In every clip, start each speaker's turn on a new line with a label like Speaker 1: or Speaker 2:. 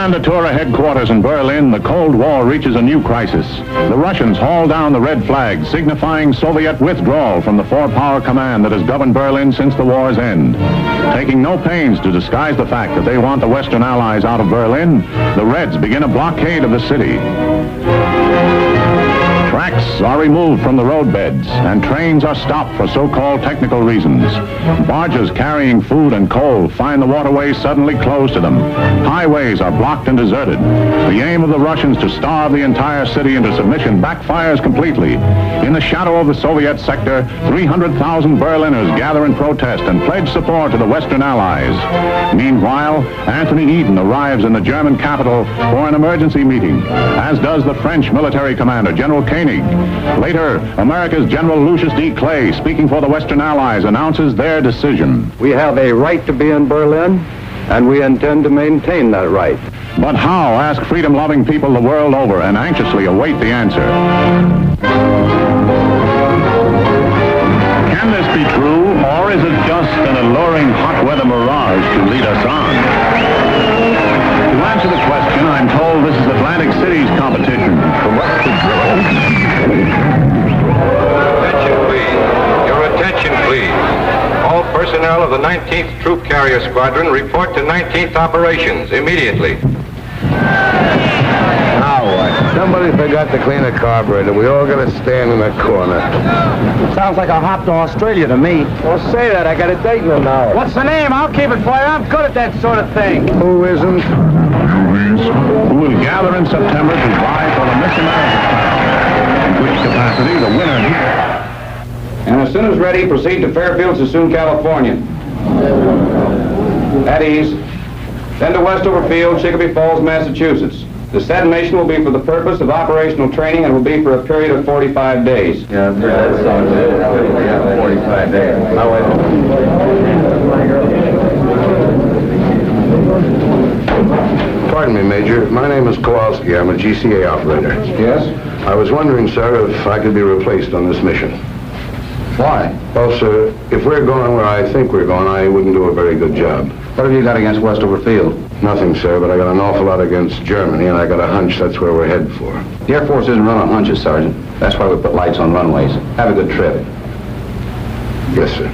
Speaker 1: Kommandatura headquarters in Berlin, the Cold War reaches a new crisis. The Russians haul down the red flag, signifying Soviet withdrawal from the four-power command that has governed Berlin since the war's end. Taking no pains to disguise the fact that they want the Western Allies out of Berlin, the Reds begin a blockade of the city. Tracks are removed from the roadbeds, and trains are stopped for so-called technical reasons. Barges carrying food and coal find the waterways suddenly closed to them. Highways are blocked and deserted. The aim of the Russians to starve the entire city into submission backfires completely. In the shadow of the Soviet sector, 300,000 Berliners gather in protest and pledge support to the Western Allies. Meanwhile, Anthony Eden arrives in the German capital for an emergency meeting, as does the French military commander, General Koenig. Later, America's General Lucius D. Clay, speaking for the Western Allies, announces their decision.
Speaker 2: We have a right to be in Berlin, and we intend to maintain that right.
Speaker 1: But how, ask freedom-loving people the world over, and anxiously await the answer. Can this be true, or is it just an alluring hot-weather mirage to lead us on? To answer the question, I'm told this is Atlantic City's competition for what's the drill.
Speaker 3: Attention, please. Your attention, please. All personnel of the 19th Troop Carrier Squadron report to 19th Operations immediately.
Speaker 2: Now what? Somebody forgot to clean a carburetor. We all got to stand in a corner.
Speaker 4: Sounds like a hop to Australia to me.
Speaker 2: Well, say that. I got a date in an hour.
Speaker 4: What's the name? I'll keep it for you. I'm good at that sort of thing.
Speaker 2: Who isn't?
Speaker 1: Who will gather in September to vie for the Miss America crown, in which capacity the winner...
Speaker 5: And as soon as ready, proceed to Fairfield, Sassoon, California. At ease. Then to Westover Field, Chicopee Falls, Massachusetts. The said mission will be for the purpose of operational training and will be for a period of 45 days.
Speaker 2: Yeah, that sounds good. Yeah, 45 days. Now wait. Pardon me, Major. My name is Kowalski. I'm a GCA operator.
Speaker 5: Yes?
Speaker 2: I was wondering, sir, if I could be replaced on this mission.
Speaker 5: Why?
Speaker 2: Well, sir, if we're going where I think we're going, I wouldn't do a very good job.
Speaker 5: What have you got against Westover Field?
Speaker 2: Nothing, sir, but I got an awful lot against Germany, and I got a hunch that's where we're headed for.
Speaker 5: The Air Force isn't run on hunches, Sergeant. That's why we put lights on runways. Have a good trip.
Speaker 2: Yes, sir.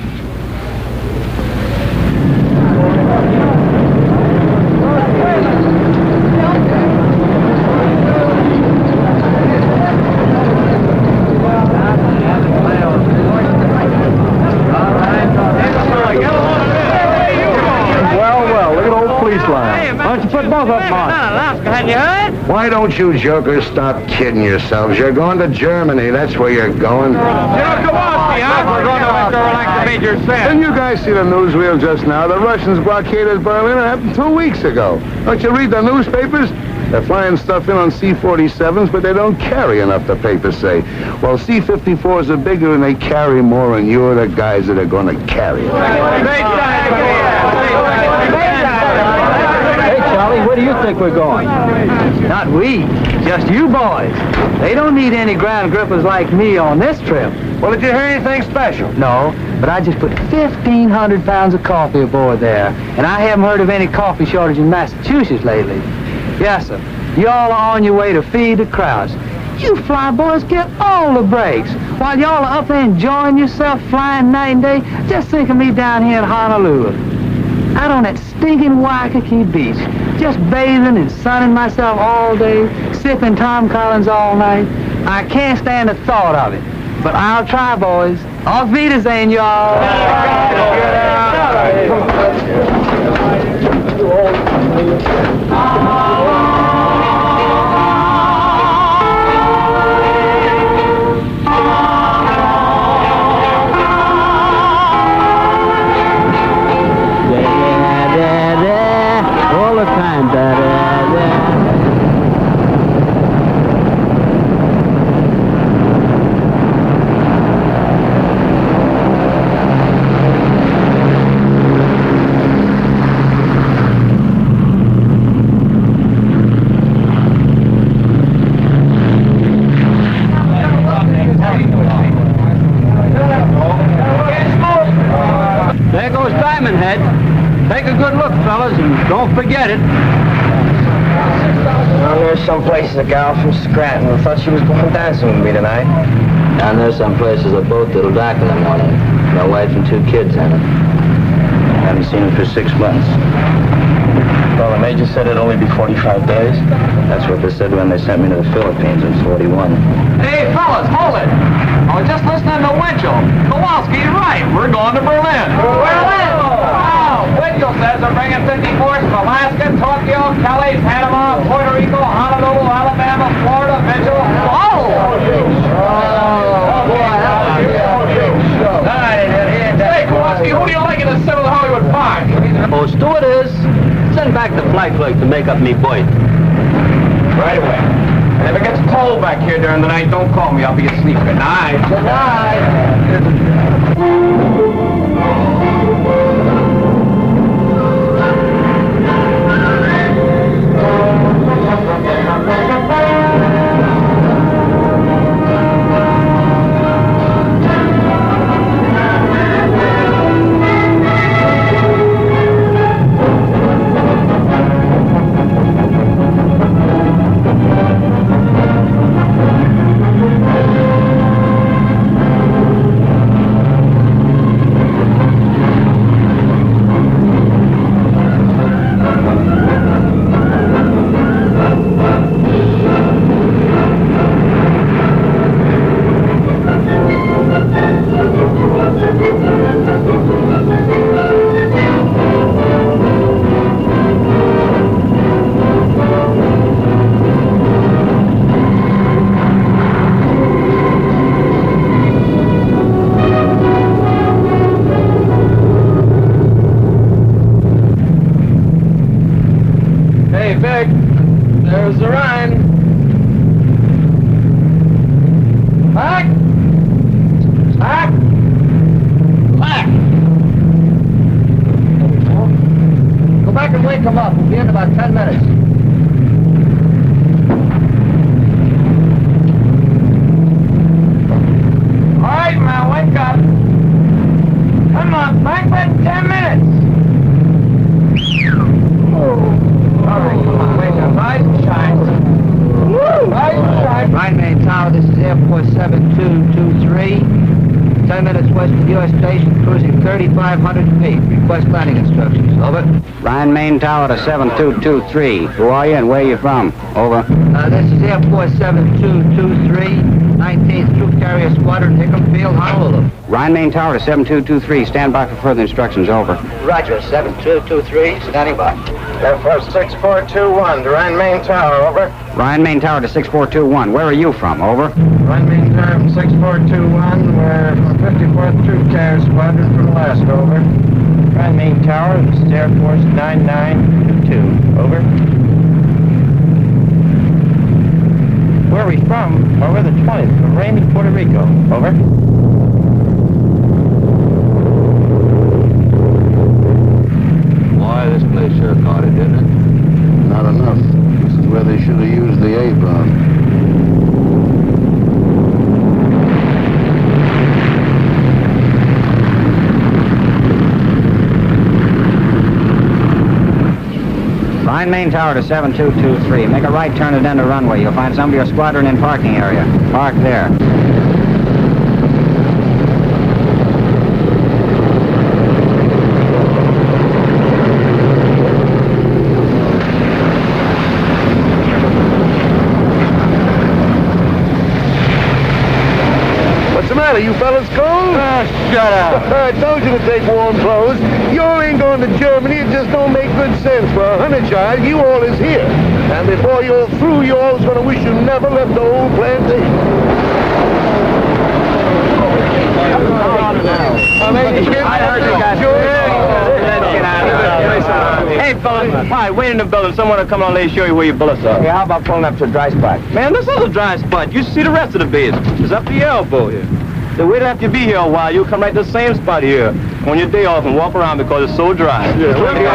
Speaker 2: Why don't you jokers stop kidding yourselves? You're going to Germany. That's where you're going.
Speaker 4: Kowalski, huh? We're going to Victor like the Major said.
Speaker 2: Didn't you guys see the newsreel just now? The Russians blockaded Berlin. It happened 2 weeks ago. Don't you read the newspapers? They're flying stuff in on C-47s, but they don't carry enough, the papers say. Well, C-54s are bigger and they carry more, and you're the guys that are going to carry it.
Speaker 4: Charlie, where do you think we're going? Not we, just you boys. They don't need any ground grippers like me on this trip.
Speaker 2: Well, did you hear anything special?
Speaker 4: No, but I just put 1,500 pounds of coffee aboard there, and I haven't heard of any coffee shortage in Massachusetts lately. Yes, sir. Y'all are on your way to feed the crowds. You fly boys get all the breaks. While y'all are up there enjoying yourself flying night and day, just think of me down here in Honolulu. Out on that stinking Waikiki beach, just bathing and sunning myself all day, sipping Tom Collins all night. I can't stand the thought of it. But I'll try, boys. Auf Wiedersehen, y'all. All the time, There goes Diamond Head. Take a good look, fellas, and don't forget it.
Speaker 6: There's some places a gal from Scranton who thought she was going dancing with me tonight.
Speaker 7: And there's some places a boat that'll dock in the morning. My wife and 2 kids in it. Haven't seen them for 6 months.
Speaker 6: Well, the major said it'd only be 45 days.
Speaker 7: That's what they said when they sent me to the Philippines in 41.
Speaker 8: Hey, fellas, hold it. I was just listening to Winchell. Kowalski's right. We're going to Berlin. Berlin? Wow. Winchell says they're bringing 54s from Alaska, Tokyo, Cali, Panama, Puerto Rico, Honolulu, Alabama, Florida, Mitchell. Whoa! Hey, Kowalski, who do you like in the 7th Hollywood Park?
Speaker 7: Oh, stewardess, send back the flight clerk to make up me berth.
Speaker 8: Right away. And if it gets cold back here during the night, don't call me. I'll be asleep. Good night. Good
Speaker 7: Tower to 7223. Who are you and where are you from? Over.
Speaker 4: This is Airport 7223, 19th Troop Carrier Squadron, Hickam Field, Honolulu.
Speaker 7: Rhine Main Tower to 7223. Stand by for further instructions. Over.
Speaker 4: Roger, 7223, standing by.
Speaker 6: Air Force 6421, to Rhine Main Tower, over.
Speaker 7: Rhine Main Tower to 6421. Where are you from? Over.
Speaker 6: Rhine Main Tower from 6421, we're from 54th Troop Carrier Squadron from Alaska, over. Rhine Main Tower, this is Air Force 9922, over. Where are we from? Over the 20th, from Rainy, Puerto Rico, over.
Speaker 7: Boy, this place sure caught it, didn't it?
Speaker 2: Not enough. This is where they should have used the apron.
Speaker 7: Rhine Main Tower to 7223. Make a right turn and then the runway. You'll find some of your squadron in parking area. Park there.
Speaker 2: What's the matter? You fellas cold?
Speaker 6: Shut up.
Speaker 2: I told you to take warm clothes. You all ain't going to Germany. It just don't make good sense. For a hunter child, you all is here. And before you're through, you all's going to wish you never left the old plantation.
Speaker 6: Hey, fellas. Hi, wait in the building. Someone will come on and show you where your bullets are.
Speaker 4: Hey, how about pulling up to a dry spot?
Speaker 6: Man, this is a dry spot. You see the rest of the base. It's up to your elbow here. So wait after you be here a while. You'll come right to the same spot here on your day off and walk around because it's so dry.
Speaker 2: Yeah,
Speaker 6: Moving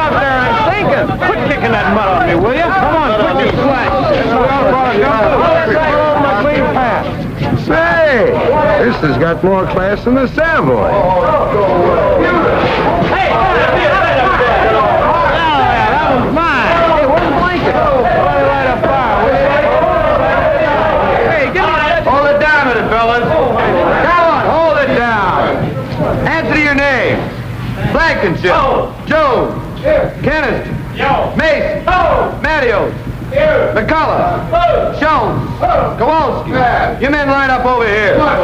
Speaker 6: up there and thinking. Quit kicking that mud off me, will you? Come on, quit your slack.
Speaker 2: Say, this This has got more class than the Savoy.
Speaker 8: Hey, that was mine. Hey, where's the blanket? Light a fire. Hey, give me that. Hold it down a minute, fellas. Come on, hold it down. Answer your name. Blankenship. Joe. Kenneth. Mason. Matthews. McCullough. Schultz. Kowalski. You men line up over here. Not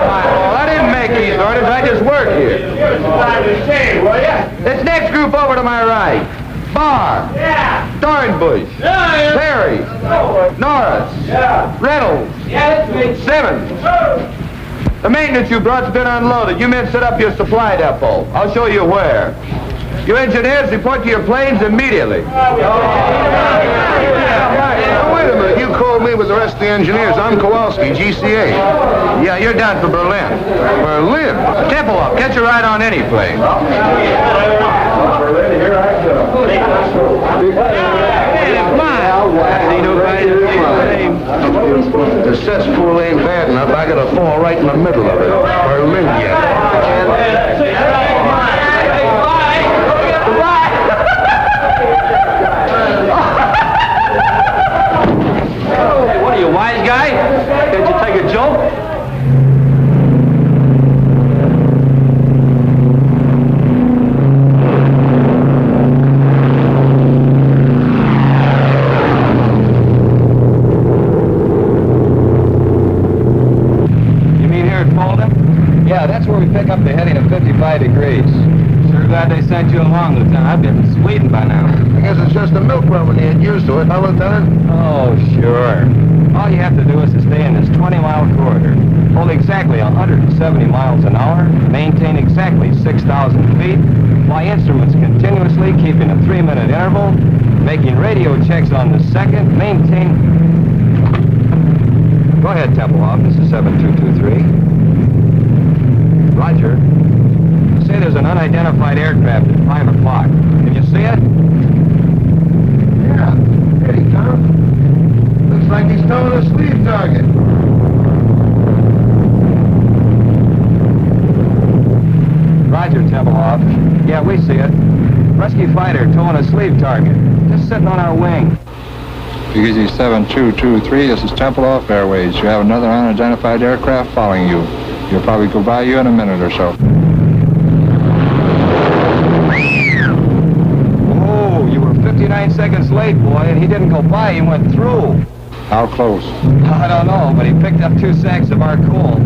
Speaker 8: my fault. I didn't make these orders. I just work here. This next group over to my right. Barr. Dornbush. Perry. Norris. Reynolds. Simmons. The maintenance you brought's been unloaded. You men set up your supply depot. I'll show you where. You engineers report to your planes immediately.
Speaker 2: Now, wait a minute. You called me with the rest of the engineers. I'm Kowalski, GCA.
Speaker 8: Yeah, you're down for Berlin.
Speaker 2: Berlin?
Speaker 8: Temple up. Get your ride on any plane.
Speaker 2: Berlin, here I come. The cesspool ain't bad enough. I gotta fall right in the middle of it. Berlin, yeah.
Speaker 8: Hey, what are you, wise guy? Can't you take a joke? Yeah, that's where we pick up the heading of 55 degrees. Sure glad they sent you along, Lieutenant. I'd be in Sweden by now.
Speaker 2: I guess it's just a milk run when you get used to it, huh, Lieutenant?
Speaker 8: Oh, sure. All you have to do is to stay in this 20-mile corridor, hold exactly 170 miles an hour, maintain exactly 6,000 feet, fly instruments continuously, keeping a 3-minute interval, making radio checks on the second, maintain... Go ahead, Tempelhoff. This is 7223. Roger. Say there's an unidentified aircraft at 5 o'clock. Can you see it?
Speaker 2: Yeah. Here he comes. Looks like he's towing a sleeve target.
Speaker 8: Roger, Tempelhoff. Yeah, we see it. Rescue fighter towing a sleeve target. Just sitting on our wing.
Speaker 9: Easy 7223, this is Tempelhoff Airways. You have another unidentified aircraft following you. He'll probably go by you in a minute or so.
Speaker 8: Oh, you were 59 seconds late, boy, and he didn't go by, he went through.
Speaker 9: How close?
Speaker 8: I don't know, but he picked up 2 sacks of our coal.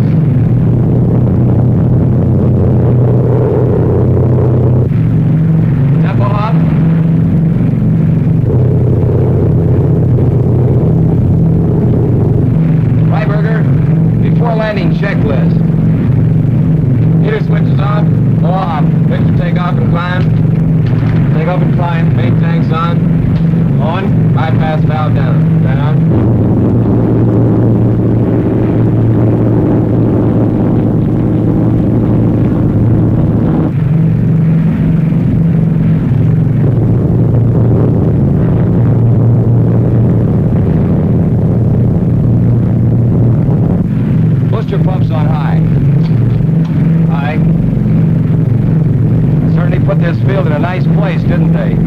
Speaker 8: Tempelhoff? Freiberger, before landing checklist. Meter switches on. Off. Victor, take off and climb. Take off and climb. Main tanks on. On. Bypass valve down. Down. Booster pumps on high. High. Certainly put this field in a nice place, didn't they?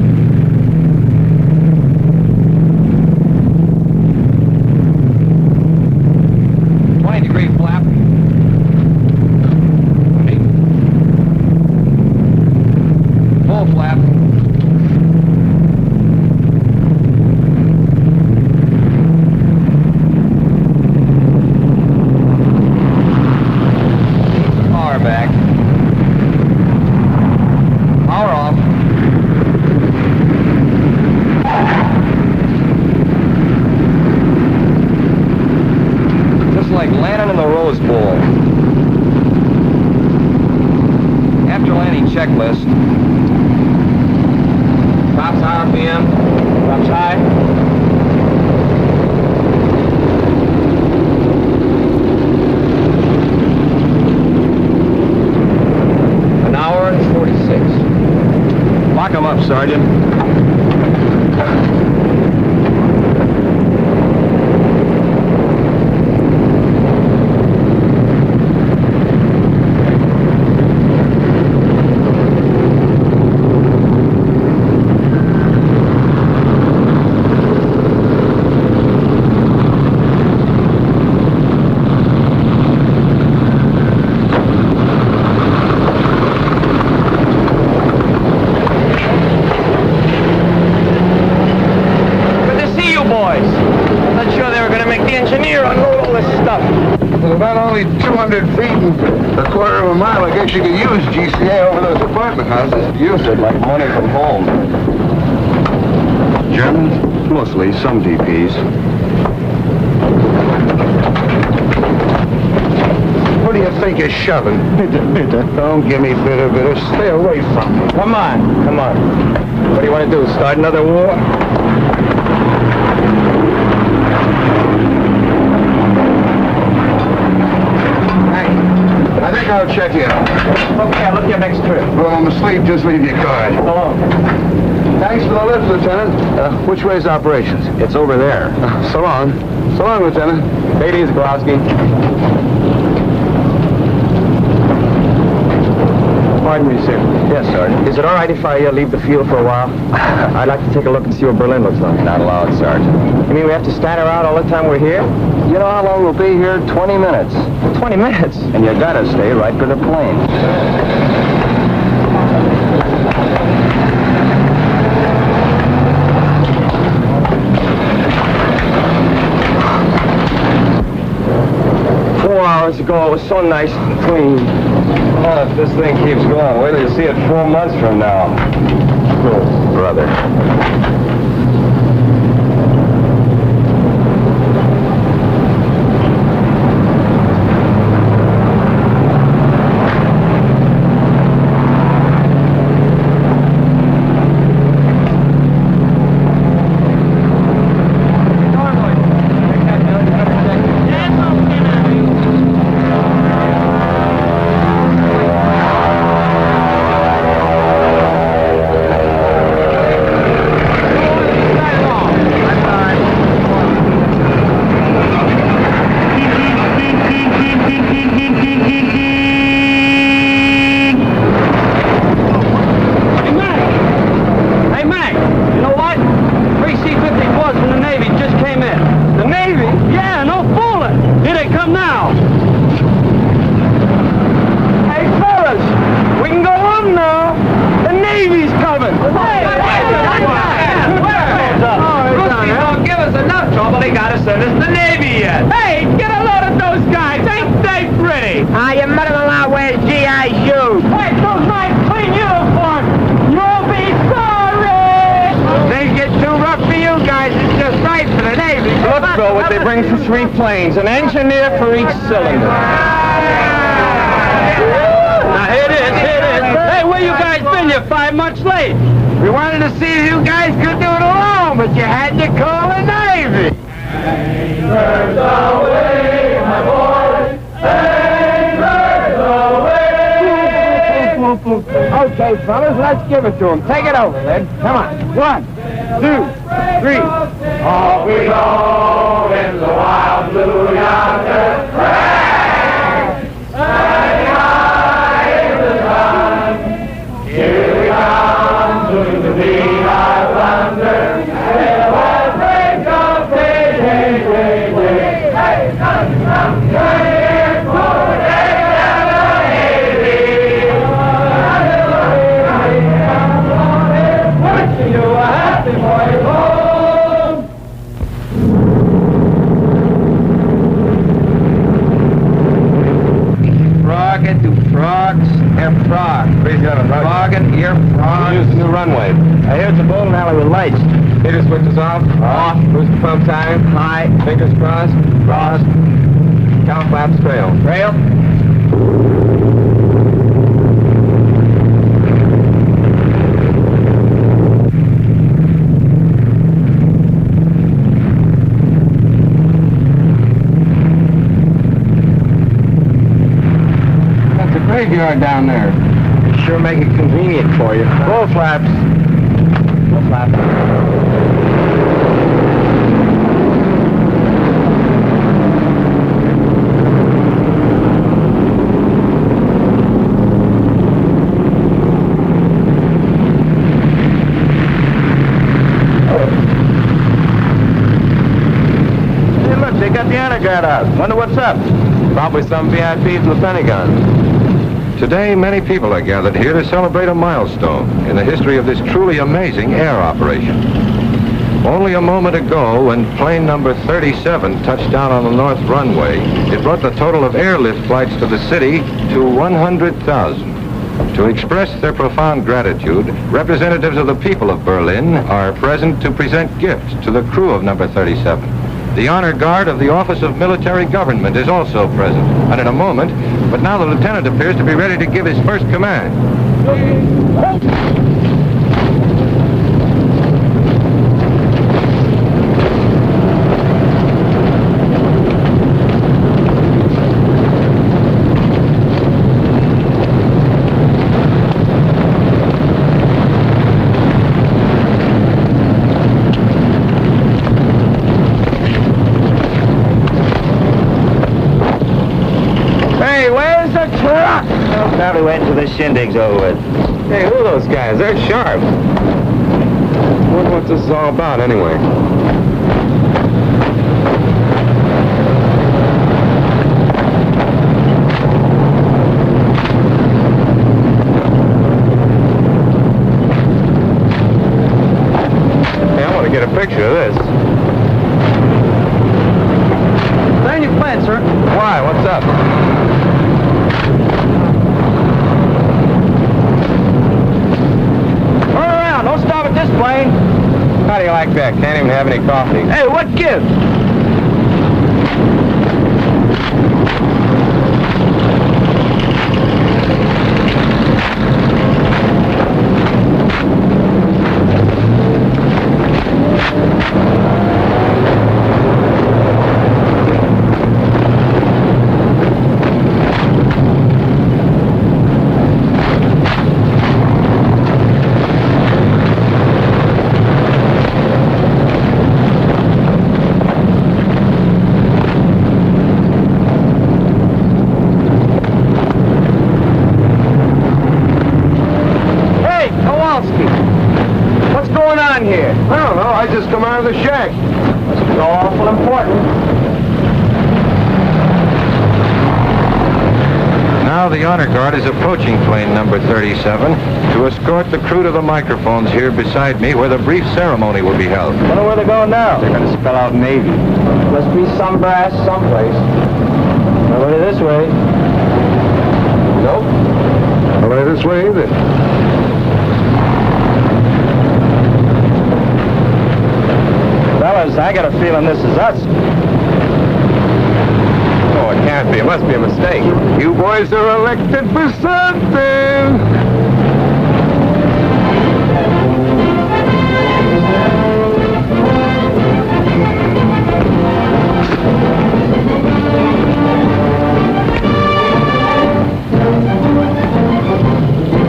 Speaker 8: Degree flap. 20. Full flap. Power back. Power off. Like landing in the Rose Bowl. After landing checklist. Tops RPM. Tops high. An hour and 46. Lock them up, Sergeant.
Speaker 2: about only 200 feet and a quarter of a mile. I guess you could use GCA over those apartment houses.
Speaker 5: Use it like money from home. Germans? Mostly, some DPs.
Speaker 2: What do you think you're shoving? Bitter. Don't give me bitter. Stay away from me.
Speaker 6: Come on. What do you want to do, start another war?
Speaker 2: I think I'll check you out.
Speaker 6: Okay, I'll look you next trip.
Speaker 2: Well, I'm asleep. Just leave your card.
Speaker 6: So long.
Speaker 2: Thanks for the lift, Lieutenant. Which way's operations?
Speaker 6: It's over there.
Speaker 2: So long. So long, Lieutenant.
Speaker 6: Take it easy, Kowalski. Pardon me, sir.
Speaker 2: Yes, Sergeant.
Speaker 6: Is it all right if I leave the field for a while? I'd like to take a look and see what Berlin looks like.
Speaker 2: Not allowed, Sergeant.
Speaker 6: You mean we have to stand around all the time we're here?
Speaker 2: You know how long we'll be here? 20 minutes.
Speaker 6: 20 minutes?
Speaker 2: And you gotta stay right for the plane.
Speaker 6: Hours ago, it was so nice and clean.
Speaker 5: Well, if this thing keeps going, wait till you see it 4 months from now.
Speaker 2: Oh, brother.
Speaker 6: Planes, an engineer for each cylinder. Now here it is. Hey, where you guys been? You're 5 months late. We wanted to see if you guys could do it alone, but you had to call the Navy.
Speaker 10: Anchors away, my boys. Anchors away.
Speaker 6: Okay, fellas, let's give it to them. Take it over, then. Come on. 1, 2, 3.
Speaker 10: Off we go in the wild blue yonder, France, standing high in the sun. Here we come to the beat our thunder, and we'll break up, hey, come, hey, for the day and the Navy. Wishing you a happy boy home.
Speaker 6: Frogs, air frog. Frogging, ear frog.
Speaker 5: Use the new runway.
Speaker 6: I hear it's a bowling alley with lights.
Speaker 5: Heater switches off. Off. Boost pump time.
Speaker 6: High.
Speaker 5: Fingers crossed. Crossed. Cow flaps trail.
Speaker 6: Rail.
Speaker 5: Graveyard down there.
Speaker 6: Sure make it convenient for you. Full flaps. Full flaps.
Speaker 2: Hey, look, they got the honor guard out. Wonder what's up.
Speaker 5: Probably some VIP from the Pentagon. Today, many people are gathered here to celebrate a milestone in the history of this truly amazing air operation.
Speaker 3: Only a moment ago, when plane number 37 touched down on the north runway, it brought the total of airlift flights to the city to 100,000. To express their profound gratitude, representatives of the people of Berlin are present to present gifts to the crew of number 37. The honor guard of the Office of Military Government is also present, and in a moment, but now the lieutenant appears to be ready to give his first command.
Speaker 7: Probably wait until this shindig's over with.
Speaker 5: Hey, who are those guys? They're sharp. I wonder what this is all about, anyway. Hey, I want to get a picture of this.
Speaker 4: There you plan, sir.
Speaker 5: Why? What's up?
Speaker 4: Don't stop at this plane.
Speaker 5: How do you like that? Can't even have any coffee.
Speaker 4: Hey, what gives?
Speaker 2: I just come out of the shack.
Speaker 4: Must be awful important.
Speaker 3: Now the honor guard is approaching plane number 37 to escort the crew to the microphones here beside me where the brief ceremony will be held.
Speaker 4: Wonder where they're going now.
Speaker 5: They're going to spell out Navy.
Speaker 4: Must be some brass someplace. Nobody this way.
Speaker 2: Nope. Nobody this way either.
Speaker 4: Fellas, I got a feeling this is us.
Speaker 5: Oh, it can't be. It must be a mistake.
Speaker 2: You boys are elected for something.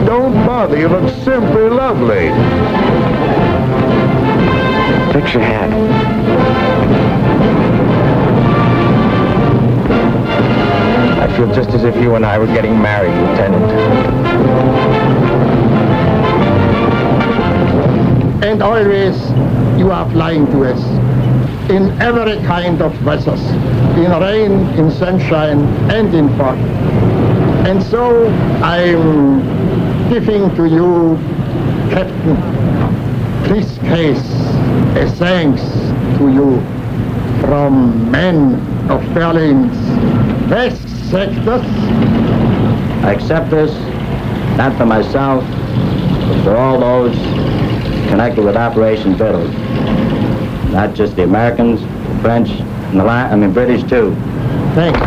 Speaker 2: Don't bother. You look simply lovely.
Speaker 7: Fix your hat.
Speaker 5: I feel just as if you and I were getting married, Lieutenant.
Speaker 11: And always you are flying to us in every kind of weathers, in rain, in sunshine, and in fog. And so I'm giving to you, Captain, this case, a thanks to you from men of Berlin's west sectors.
Speaker 7: I accept this, not for myself, but for all those connected with Operation Fiddle. Not just the Americans, the French, and the British too.
Speaker 11: Thanks.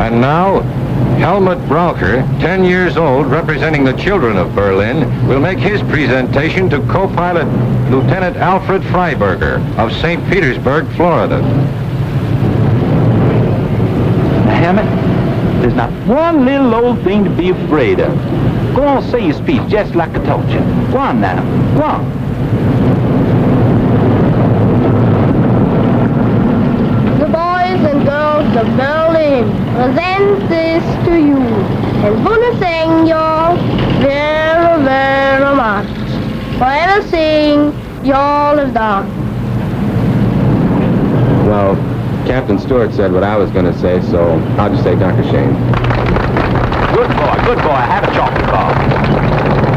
Speaker 3: And now, Helmut Braucher, 10 years old, representing the children of Berlin, will make his presentation to co-pilot Lieutenant Alfred Freiberger of St. Petersburg, Florida.
Speaker 12: Hammett, there's not one little old thing to be afraid of. Go on, say your speech just like I told you. Go on now, go on.
Speaker 13: The boys and girls of Berlin present this to you. And wanna thank y'all very, very much for everything y'all have done.
Speaker 5: Well, Captain Stewart said what I was going to say, so I'll just say Dr. Shane.
Speaker 12: Good boy, have a chocolate bar.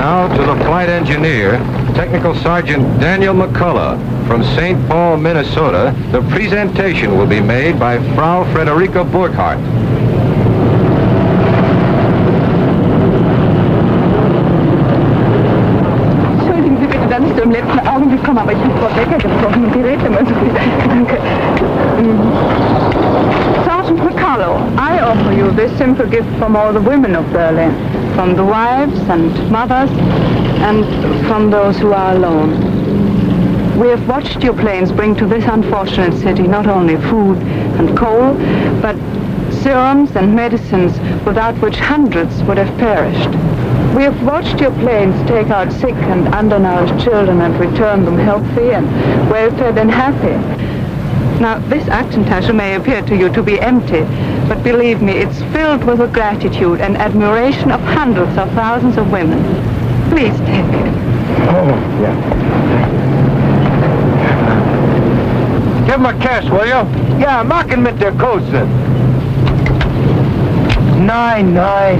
Speaker 3: Now to the flight engineer, Technical Sergeant Daniel McCullough from St. Paul, Minnesota. The presentation will be made by Frau Frederica Burkhardt.
Speaker 14: Entschuldigen Sie bitte, dass ich so im letzten Augenblick komme, aber ich habe Frau Becker gesprochen und die redet immer so viel. Danke. Sergeant McCullough, I offer you this simple gift from all the women of Berlin, from the wives and mothers, and from those who are alone. We have watched your planes bring to this unfortunate city not only food and coal, but serums and medicines without which hundreds would have perished. We have watched your planes take out sick and undernourished children and return them healthy and well-fed and happy. Now, this Aktentasche may appear to you to be empty, but believe me, it's filled with the gratitude and admiration of hundreds of thousands of women. Please take it.
Speaker 6: Oh, yeah. Give him a kiss, will you? Ja, mach ihn mit der Kose. Nein,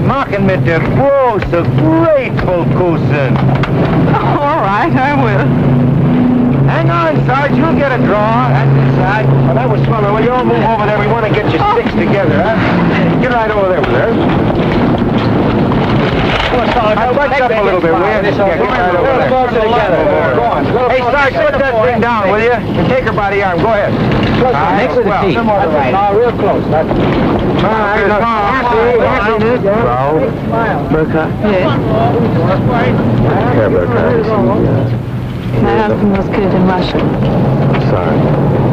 Speaker 6: mach ihn mit der großen, grateful Kussen.
Speaker 14: All right, I will.
Speaker 6: Hang on, Sarge, you'll get a draw. That's inside. Well, that was fun. Well, you all move over there. We want to get your sticks together, huh? Get right over there with her. Come on, Sarge. Back up a little bit, will you? Yeah, get right over there. Go on. Hey, Sarge, put that thing down, will you? And take her by the arm. Go ahead.
Speaker 4: Next to the feet.
Speaker 6: Real close. All right.
Speaker 4: Burkhardt?
Speaker 14: Yes.
Speaker 6: Here, Burkhardt.
Speaker 14: My husband was killed in Russia.
Speaker 6: Sorry.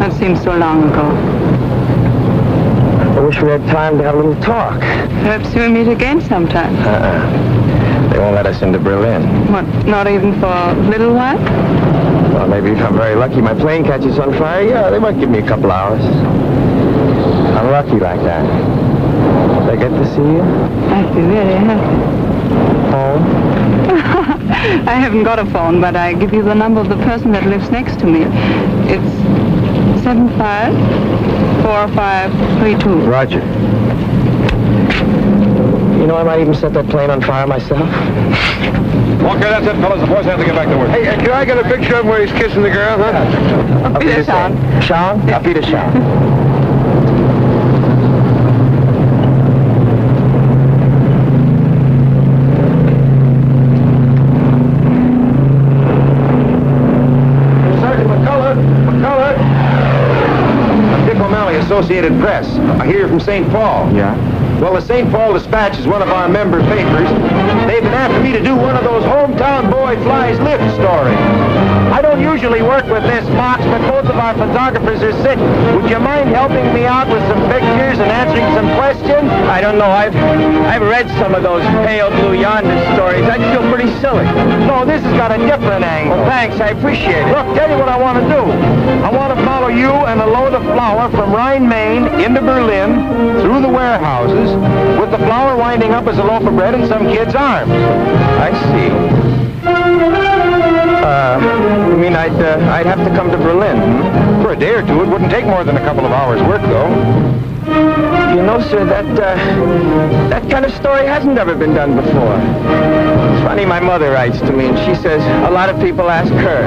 Speaker 14: That seems so long ago.
Speaker 6: I wish we had time to have a little talk.
Speaker 14: Perhaps we'll meet again sometime.
Speaker 6: They won't let us into Berlin.
Speaker 14: What, not even for a little while?
Speaker 6: Well, maybe if I'm very lucky, my plane catches on fire. Yeah, they might give me a couple hours. I'm lucky like that. Did I get to see you?
Speaker 14: I'd be very happy.
Speaker 6: Home?
Speaker 14: I haven't got a phone, but I give you the number of the person that lives next to me. It's 754532.
Speaker 6: Roger. You know, I might even set that plane on fire myself.
Speaker 3: Okay, that's it, fellas. The boys have to get back to work.
Speaker 2: Hey, can I get a picture of him where he's kissing the girl, huh?
Speaker 6: Auf Wiedersehen. Schauen? Auf Wiedersehen.
Speaker 2: Associated Press. I hear from St. Paul.
Speaker 6: Yeah?
Speaker 2: Well, the St. Paul Dispatch is one of our member papers. They've been after me to do one of those hometown boy flies lift stories. I don't usually work with this box, but both of our photographers are sick. Would you mind helping me out with some pictures and answering some questions?
Speaker 6: I don't know. I've read some of those pale blue yonder stories. I feel pretty silly.
Speaker 2: No, this has got a different angle.
Speaker 6: Well, thanks. I appreciate it.
Speaker 2: Look, tell you what I want to do. I want to follow you and a load of flour from Rhine, Maine into Berlin through the warehouses with the flour winding up as a loaf of bread in some kid's arms.
Speaker 6: I see. You mean I'd have to come to Berlin?
Speaker 2: For a day or two, it wouldn't take more than a couple of hours' work, though.
Speaker 6: You know, sir, that kind of story hasn't ever been done before. It's funny, my mother writes to me, and she says a lot of people ask her,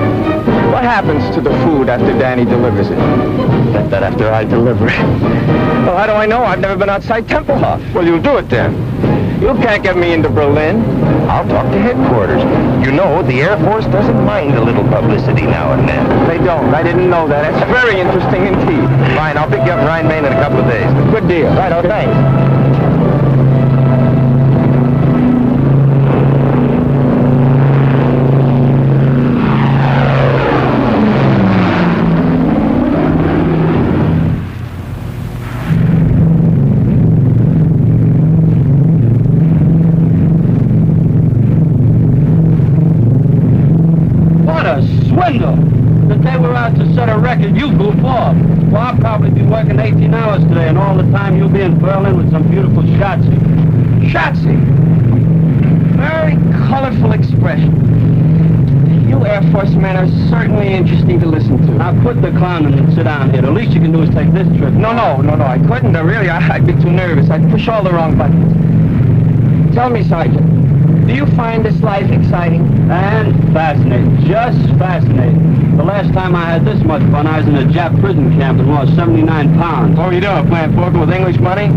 Speaker 6: what happens to the food after Danny delivers it? That after I deliver it. Well, how do I know? I've never been outside Tempelhof.
Speaker 2: Well, you'll do it then.
Speaker 6: You can't get me into Berlin.
Speaker 2: I'll talk to headquarters. You know, the Air Force doesn't mind a little publicity now and then.
Speaker 6: They don't. I didn't know that. That's very interesting indeed.
Speaker 2: Fine, I'll pick you up in Rhine, Maine in a couple of days.
Speaker 6: Good deal. Right, oh, thanks.
Speaker 15: If they were out to set a record, you goof off. Well, I'll probably be working 18 hours today, and all the time you'll be in Berlin with some beautiful Schatzi.
Speaker 6: Schatzi. Very colorful expression. You Air Force men are certainly interesting to listen to.
Speaker 15: Now quit the clowning and sit down here. The least you can do is take this trip.
Speaker 6: No, I couldn't. Really, I'd be too nervous. I'd push all the wrong buttons. Tell me, Sergeant, Do you find this life exciting?
Speaker 15: And fascinating, just fascinating. The last time I had this much fun, I was in a Jap prison camp and lost 79 pounds.
Speaker 6: What were you doing, playing poker with English money?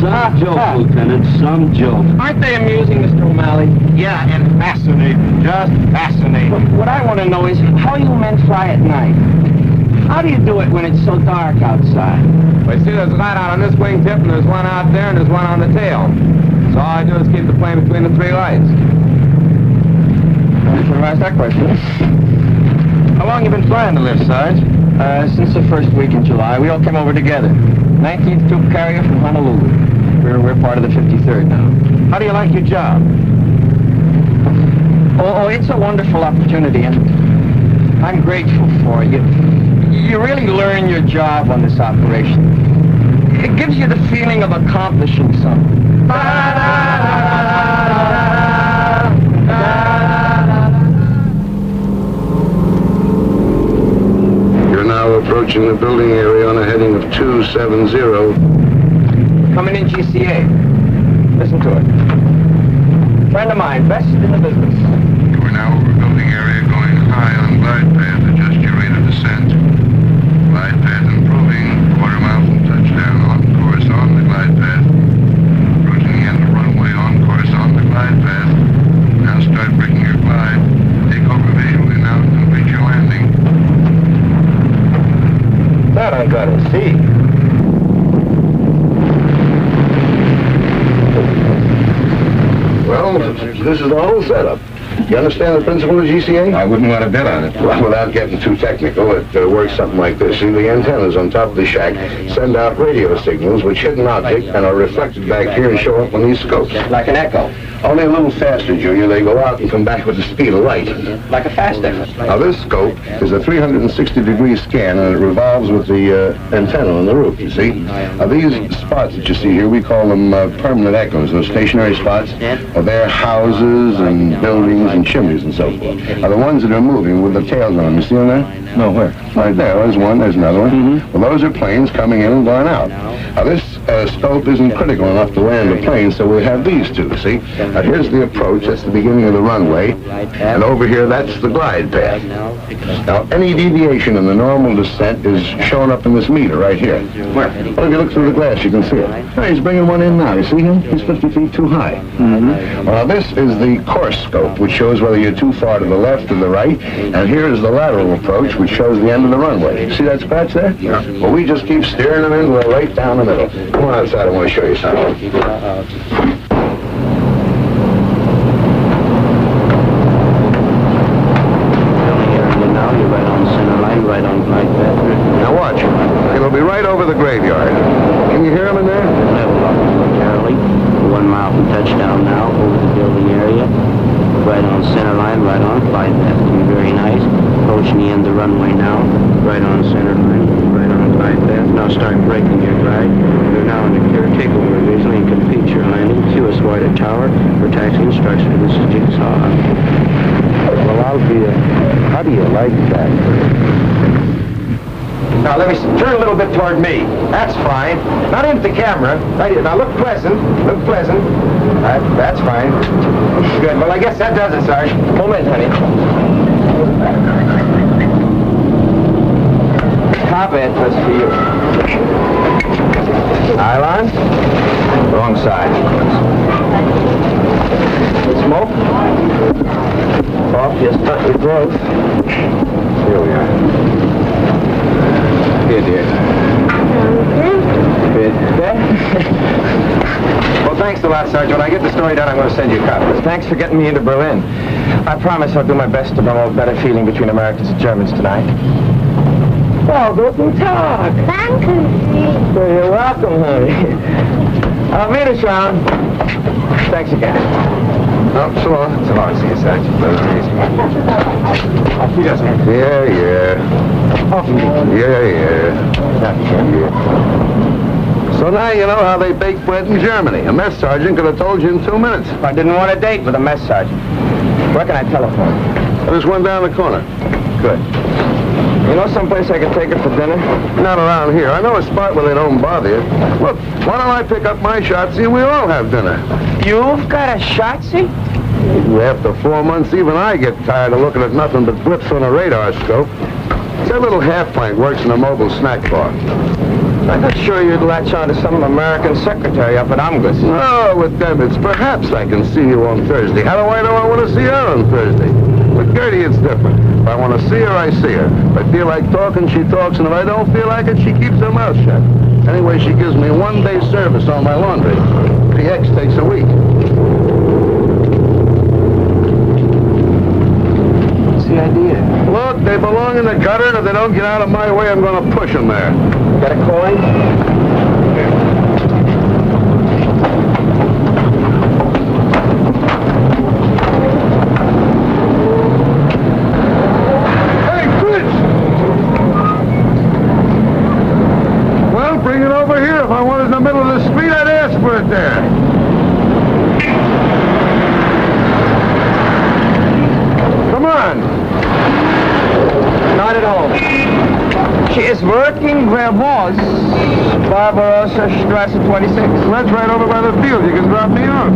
Speaker 15: Some joke, Lieutenant, some joke.
Speaker 6: Aren't they amusing, Mr. O'Malley? Yeah, and fascinating, just fascinating. What I want to know is how you men fly at night. How do you do it when it's so dark outside?
Speaker 5: Well, you see, there's a light out on this wingtip, and there's one out there, and there's one on the tail. So all I do is keep the plane between the three lights.
Speaker 6: I should have asked that question. How long you been flying the lift, Sarge? Since the first week in July. We all came over together. 19th Troop Carrier from Honolulu. We're part of the 53rd now. How do you like your job? Oh, it's a wonderful opportunity, and I'm grateful for it. You really learn your job on this operation. It gives you the feeling of accomplishing something.
Speaker 2: You're now approaching the building area on a heading of 270.
Speaker 6: Coming in GCA. Listen to it. Friend of mine, best in the business.
Speaker 2: We're now over building area going high on glide path. Adjust your rate of descent. Glide path improving. Quarter mile from touchdown. On course on the glide path. Approaching the end of runway on course on the glide path. Now start breaking your glide. Take over visually now to complete your landing.
Speaker 6: That I gotta see.
Speaker 2: Well, this is the whole setup. You understand the principle of GCA?
Speaker 5: I wouldn't want to bet on it.
Speaker 2: Well, without getting too technical, it works something like this. See, the antennas on top of the shack send out radio signals which hit an object and are reflected back here and show up on these scopes.
Speaker 6: Like an echo.
Speaker 2: Only a little faster, Junior. They go out and come back with the speed of light.
Speaker 6: Like a fast echo.
Speaker 2: Now, this scope is a 360-degree scan, and it revolves with the antenna on the roof, you see. Now, these spots that you see here, we call them permanent echoes. Those stationary spots they're houses and buildings and chimneys and so forth. Now, the ones that are moving with the tails on them, you see them there? No, where? Right there. There's one. There's another one. Well, those are planes coming in and going out. Now, this scope isn't critical enough to land a plane, so we have these two, see? Now, here's the approach. That's the beginning of the runway. And over here, that's the glide path. Now, any deviation in the normal descent is shown up in this meter right here. Where? Well, if you look through the glass, you can see it. Now, he's bringing one in now. You see him? He's 50 feet too high. Well, this is the course scope, which shows whether you're too far to the left or the right. And here is the lateral approach, which shows the end of the runway. See that scratch there? Yeah. Well, we just keep steering them in right down the middle. Come on outside. I want to show you something. Now watch. It'll be right over the graveyard. Can you hear him in there?
Speaker 7: Level up, Charlie. 1 mile from touchdown now, over the building area. Right on center line, right on glide path. Very nice. Approaching the end of the runway now. Right on center line, right on glide path. Now start breaking your glide. You're now in the clear takeover visually and complete your landing. QS White Tower for taxi instruction. This is Jigsaw.
Speaker 2: Well, I'll be how do you like that?
Speaker 6: Now, let me turn a little bit toward me. That's fine. Not into the camera. Right here. Now, look pleasant. Look pleasant. That's fine. Good. Well, I guess that does it, Sarge. Moment, honey. Top end was for you. Nylon. Wrong side. Smoke. Off your stuck with growth. Here we are. Here, dear. Good. Well, thanks a lot, Sergeant. When I get the story done, I'm going to send you copies. Thanks for getting me into Berlin. I promise I'll do my best to promote better feeling between Americans and Germans tonight. Oh, guten Tag.
Speaker 13: Thank you.
Speaker 6: Well, you're welcome, honey. I'll meet us round. Thanks again. Oh, so long. So long. See you, Sergeant. Auf Wiedersehen.
Speaker 2: Yeah. So now you know how they bake bread in Germany. A mess sergeant could have told you in 2 minutes.
Speaker 6: I didn't want a date with a mess sergeant. Where can I telephone?
Speaker 2: There's one down the corner.
Speaker 6: Good. You know someplace I can take her for dinner?
Speaker 2: Not around here. I know a spot where they don't bother you. Look, why don't I pick up my shotzi and we all have dinner?
Speaker 6: You've got a shotzi?
Speaker 2: After 4 months, even I get tired of looking at nothing but blips on a radar scope. That little half-pint works in a mobile snack bar.
Speaker 6: I'm not sure you'd latch on to some American secretary up at Omgus.
Speaker 2: Oh, with them, it's perhaps I can see you on Thursday. How do I know I want to see her on Thursday? With Gertie, it's different. If I want to see her, I see her. If I feel like talking, she talks, and if I don't feel like it, she keeps her mouth shut. Anyway, she gives me 1 day service on my laundry. PX takes a week.
Speaker 6: What's the idea?
Speaker 2: Look, they belong in the gutter, and if they don't get out of my way, I'm going to push them there.
Speaker 6: Got a coin?
Speaker 2: Hey, Fritz! Well, bring it over here. If I wanted it in the middle of the street, I'd ask for it there. Come on.
Speaker 6: Not at home. She is working where was Barbarossa Strasse 26.
Speaker 2: That's right over by the field. You can drop me off.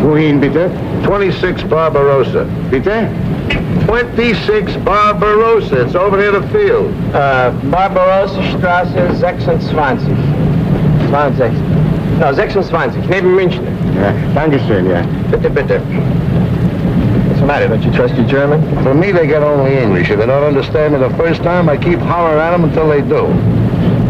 Speaker 11: Wohin, bitte?
Speaker 2: 26 Barbarossa.
Speaker 11: Bitte?
Speaker 2: 26 Barbarossa. It's over near the field.
Speaker 6: Barbarossa Strasse 26. 20. No, 26. Neben München.
Speaker 11: Ja, danke schön, ja.
Speaker 6: Bitte, bitte. What's the matter? Don't you trust your German?
Speaker 2: For me, they get only English. If they don't understand me the first time, I keep hollering at them until they do.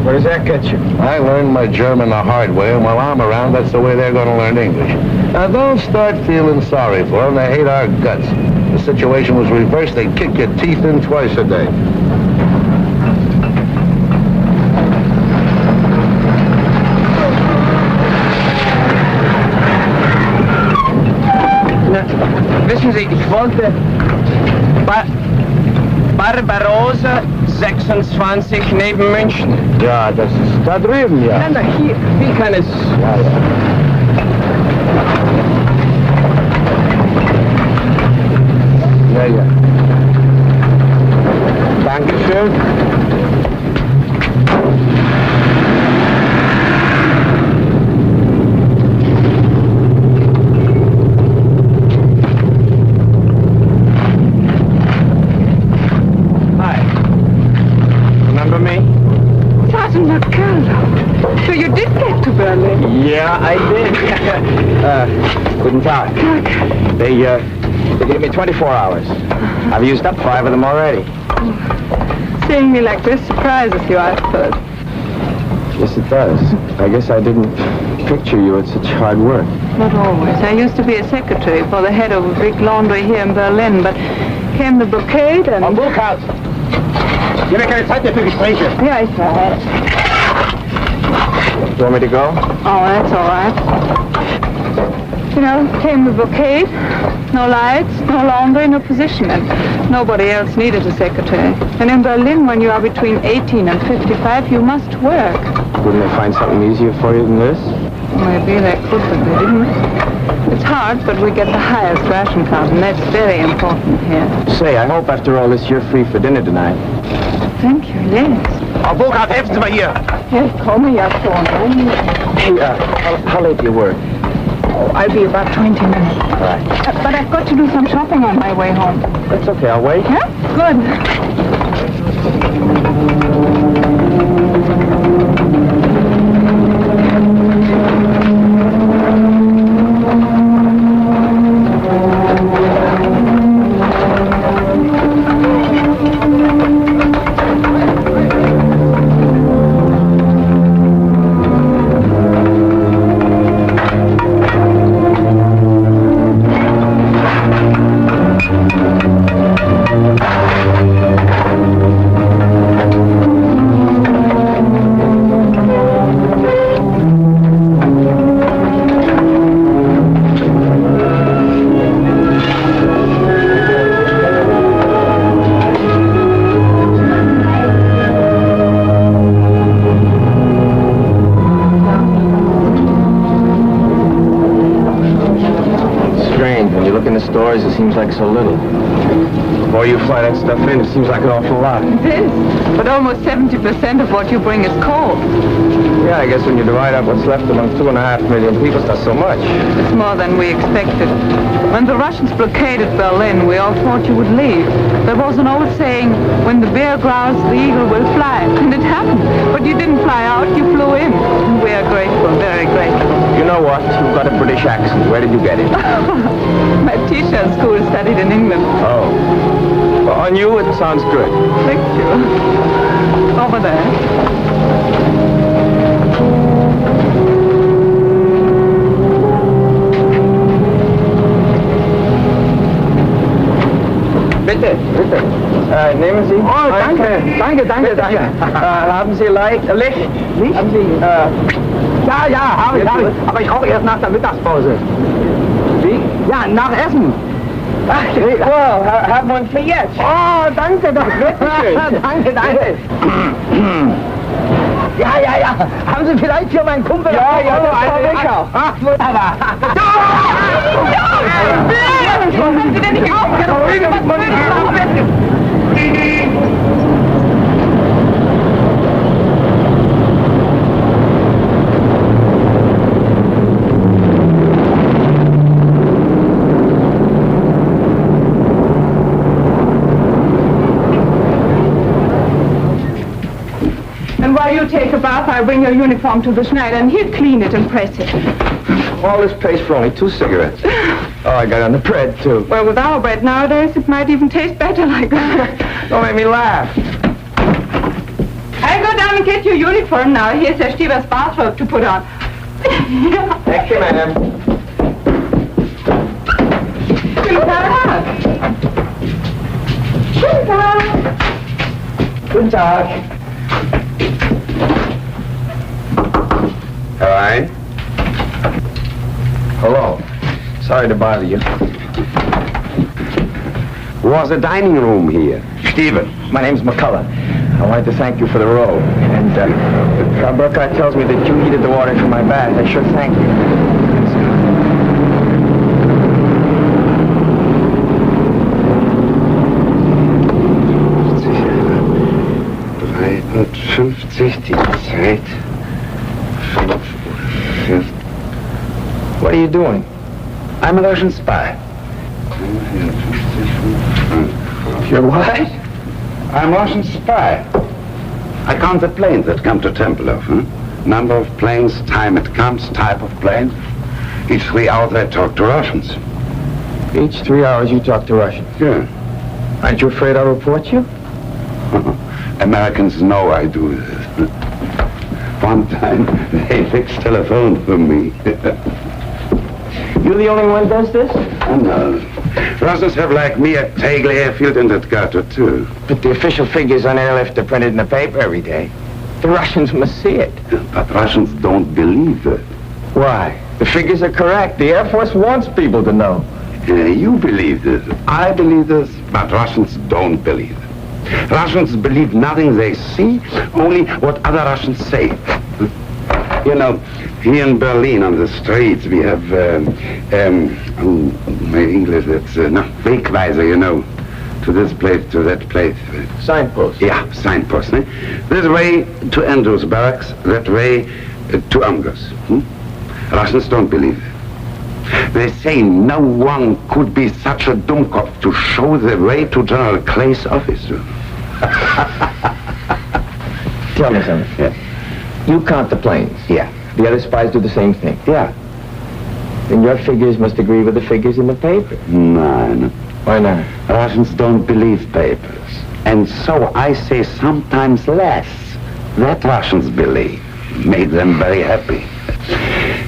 Speaker 6: Where does that get you?
Speaker 2: I learned my German the hard way, and while I'm around, that's the way they're going to learn English. Now, don't start feeling sorry for them. They hate our guts. If the situation was reversed, they'd kick your teeth in twice a day.
Speaker 6: Wissen Sie, ich wollte Barbarossa 26 neben München.
Speaker 11: Ja, das ist da drüben, ja.
Speaker 6: Na, hier, wie kann es...
Speaker 11: Ja, ja. Ja, ja.
Speaker 6: Dankeschön.
Speaker 14: So you did get to Berlin?
Speaker 6: Yeah, I did. Guten Tag. They gave me 24 hours. I've used up 5 of them already.
Speaker 14: Seeing me like this surprises you, I suppose.
Speaker 6: Yes, it does. I guess I didn't picture you at such hard work.
Speaker 14: Not always. I used to be a secretary for the head of a big laundry here in Berlin, but came the blockade and...
Speaker 6: Am Buchhaus! Ich habe keine Zeit mehr für Gespräche.
Speaker 14: Yeah, I saw it.
Speaker 6: Do you want me to go?
Speaker 14: Oh, that's all right. You know, came the blockade. No lights, no laundry, no position, and nobody else needed a secretary. And in Berlin, when you are between 18 and 55, you must work.
Speaker 6: Wouldn't they find something easier for you than this?
Speaker 14: Maybe they could, but they didn't. It's hard, but we get the highest ration card, and that's very important here.
Speaker 6: Say, I hope after all this you're free for dinner tonight.
Speaker 14: Thank you, yes.
Speaker 6: Frau Burkhardt, helfen Sie mal hier!
Speaker 14: Yes, komme ja schon.
Speaker 6: Hey, how late do you work?
Speaker 14: Oh, I'll be about 20 minutes.
Speaker 6: All right.
Speaker 14: But I've got to do some shopping on my way home.
Speaker 6: That's okay, I'll wait.
Speaker 14: Yeah? Good.
Speaker 6: seems like so little. Boy, you fly that stuff in, it seems like an awful lot.
Speaker 14: It is. But almost 70% of what you bring is coal.
Speaker 6: Yeah, I guess when you divide up what's left among 2.5 million people, it's not so much.
Speaker 14: It's more than we expected. When the Russians blockaded Berlin, we all thought you would leave. There was an old saying, when the bear growls, the eagle will fly. And it happened. But you didn't fly out, you flew in. And we are grateful, very grateful.
Speaker 6: You know what? You've got a British accent. Where did you get it?
Speaker 14: My teacher at school studied in England.
Speaker 6: Oh. Well, on you, it sounds good.
Speaker 14: Thank you. Over there.
Speaker 6: Bitte, bitte. Nehmen Sie.
Speaker 4: Oh, danke. Danke.
Speaker 6: Haben Sie Licht?
Speaker 4: Licht?
Speaker 6: Haben Sie,
Speaker 4: Ja, habe ich. Aber ich rauche erst nach der Mittagspause.
Speaker 6: Wie?
Speaker 4: Ja, nach Essen.
Speaker 6: Ach, well, have one for jetzt.
Speaker 4: Oh, danke doch. Danke. Ja. Haben Sie vielleicht hier meinen Kumpel?
Speaker 6: Ja, das ich auch.
Speaker 4: Ach, wunderbar.
Speaker 14: Haben Sie denn nicht And while you take a bath, I bring your uniform to the Schneider, and he'll clean it and press it.
Speaker 6: All this pays for only 2 cigarettes. Oh, I got on the bread, too.
Speaker 14: Well, with our bread nowadays, it might even taste better like that.
Speaker 6: Don't make me laugh.
Speaker 14: I'll go down and get your uniform now. Here's Herr Stieber's bathrobe to put on.
Speaker 6: Thank you, madam.
Speaker 14: Guten Tag.
Speaker 2: All right.
Speaker 6: Hello. Sorry to bother you.
Speaker 2: Was a dining room here?
Speaker 6: Stephen, my name's McCullough. I wanted to thank you for the robe. And Frau Burkhardt tells me that you heated the water for my bath. I sure thank you.
Speaker 2: 50, die Zeit. 5.
Speaker 6: What are you doing?
Speaker 2: I'm a Russian spy.
Speaker 6: You're what?
Speaker 2: I'm a Russian spy. I count the planes that come to Tempelhof. Number of planes, time it comes, type of plane. Each 3 hours I talk to Russians.
Speaker 6: Each 3 hours you talk to Russians?
Speaker 2: Yeah.
Speaker 6: Aren't you afraid I'll report you?
Speaker 2: Americans know I do this. One time, they fixed telephone for me.
Speaker 6: You the only one does this?
Speaker 2: Oh, no. Russians have, like me, a Tegel airfield in that gutter, too.
Speaker 6: But the official figures on airlift are printed in the paper every day. The Russians must see it.
Speaker 2: But Russians don't believe it.
Speaker 6: Why? The figures are correct. The Air Force wants people to know.
Speaker 2: You believe this. I believe this, but Russians don't believe it. Russians believe nothing they see, only what other Russians say. You know, here in Berlin on the streets we have, my English, that's, Wegweiser, you know, to this place, to that place.
Speaker 6: Signpost.
Speaker 2: Yeah, signpost. This way to Andrews Barracks, that way to Amgos. Russians don't believe it. They say no one could be such a dummkopf to show the way to General Clay's office.
Speaker 6: Tell me something.
Speaker 2: Yeah.
Speaker 6: You count the planes.
Speaker 2: Yeah.
Speaker 6: The other spies do the same thing.
Speaker 2: Yeah.
Speaker 6: Then your figures must agree with the figures in the paper.
Speaker 2: No.
Speaker 6: Why not?
Speaker 2: Russians don't believe papers. And so I say sometimes less. That Russians believe. Made them very happy.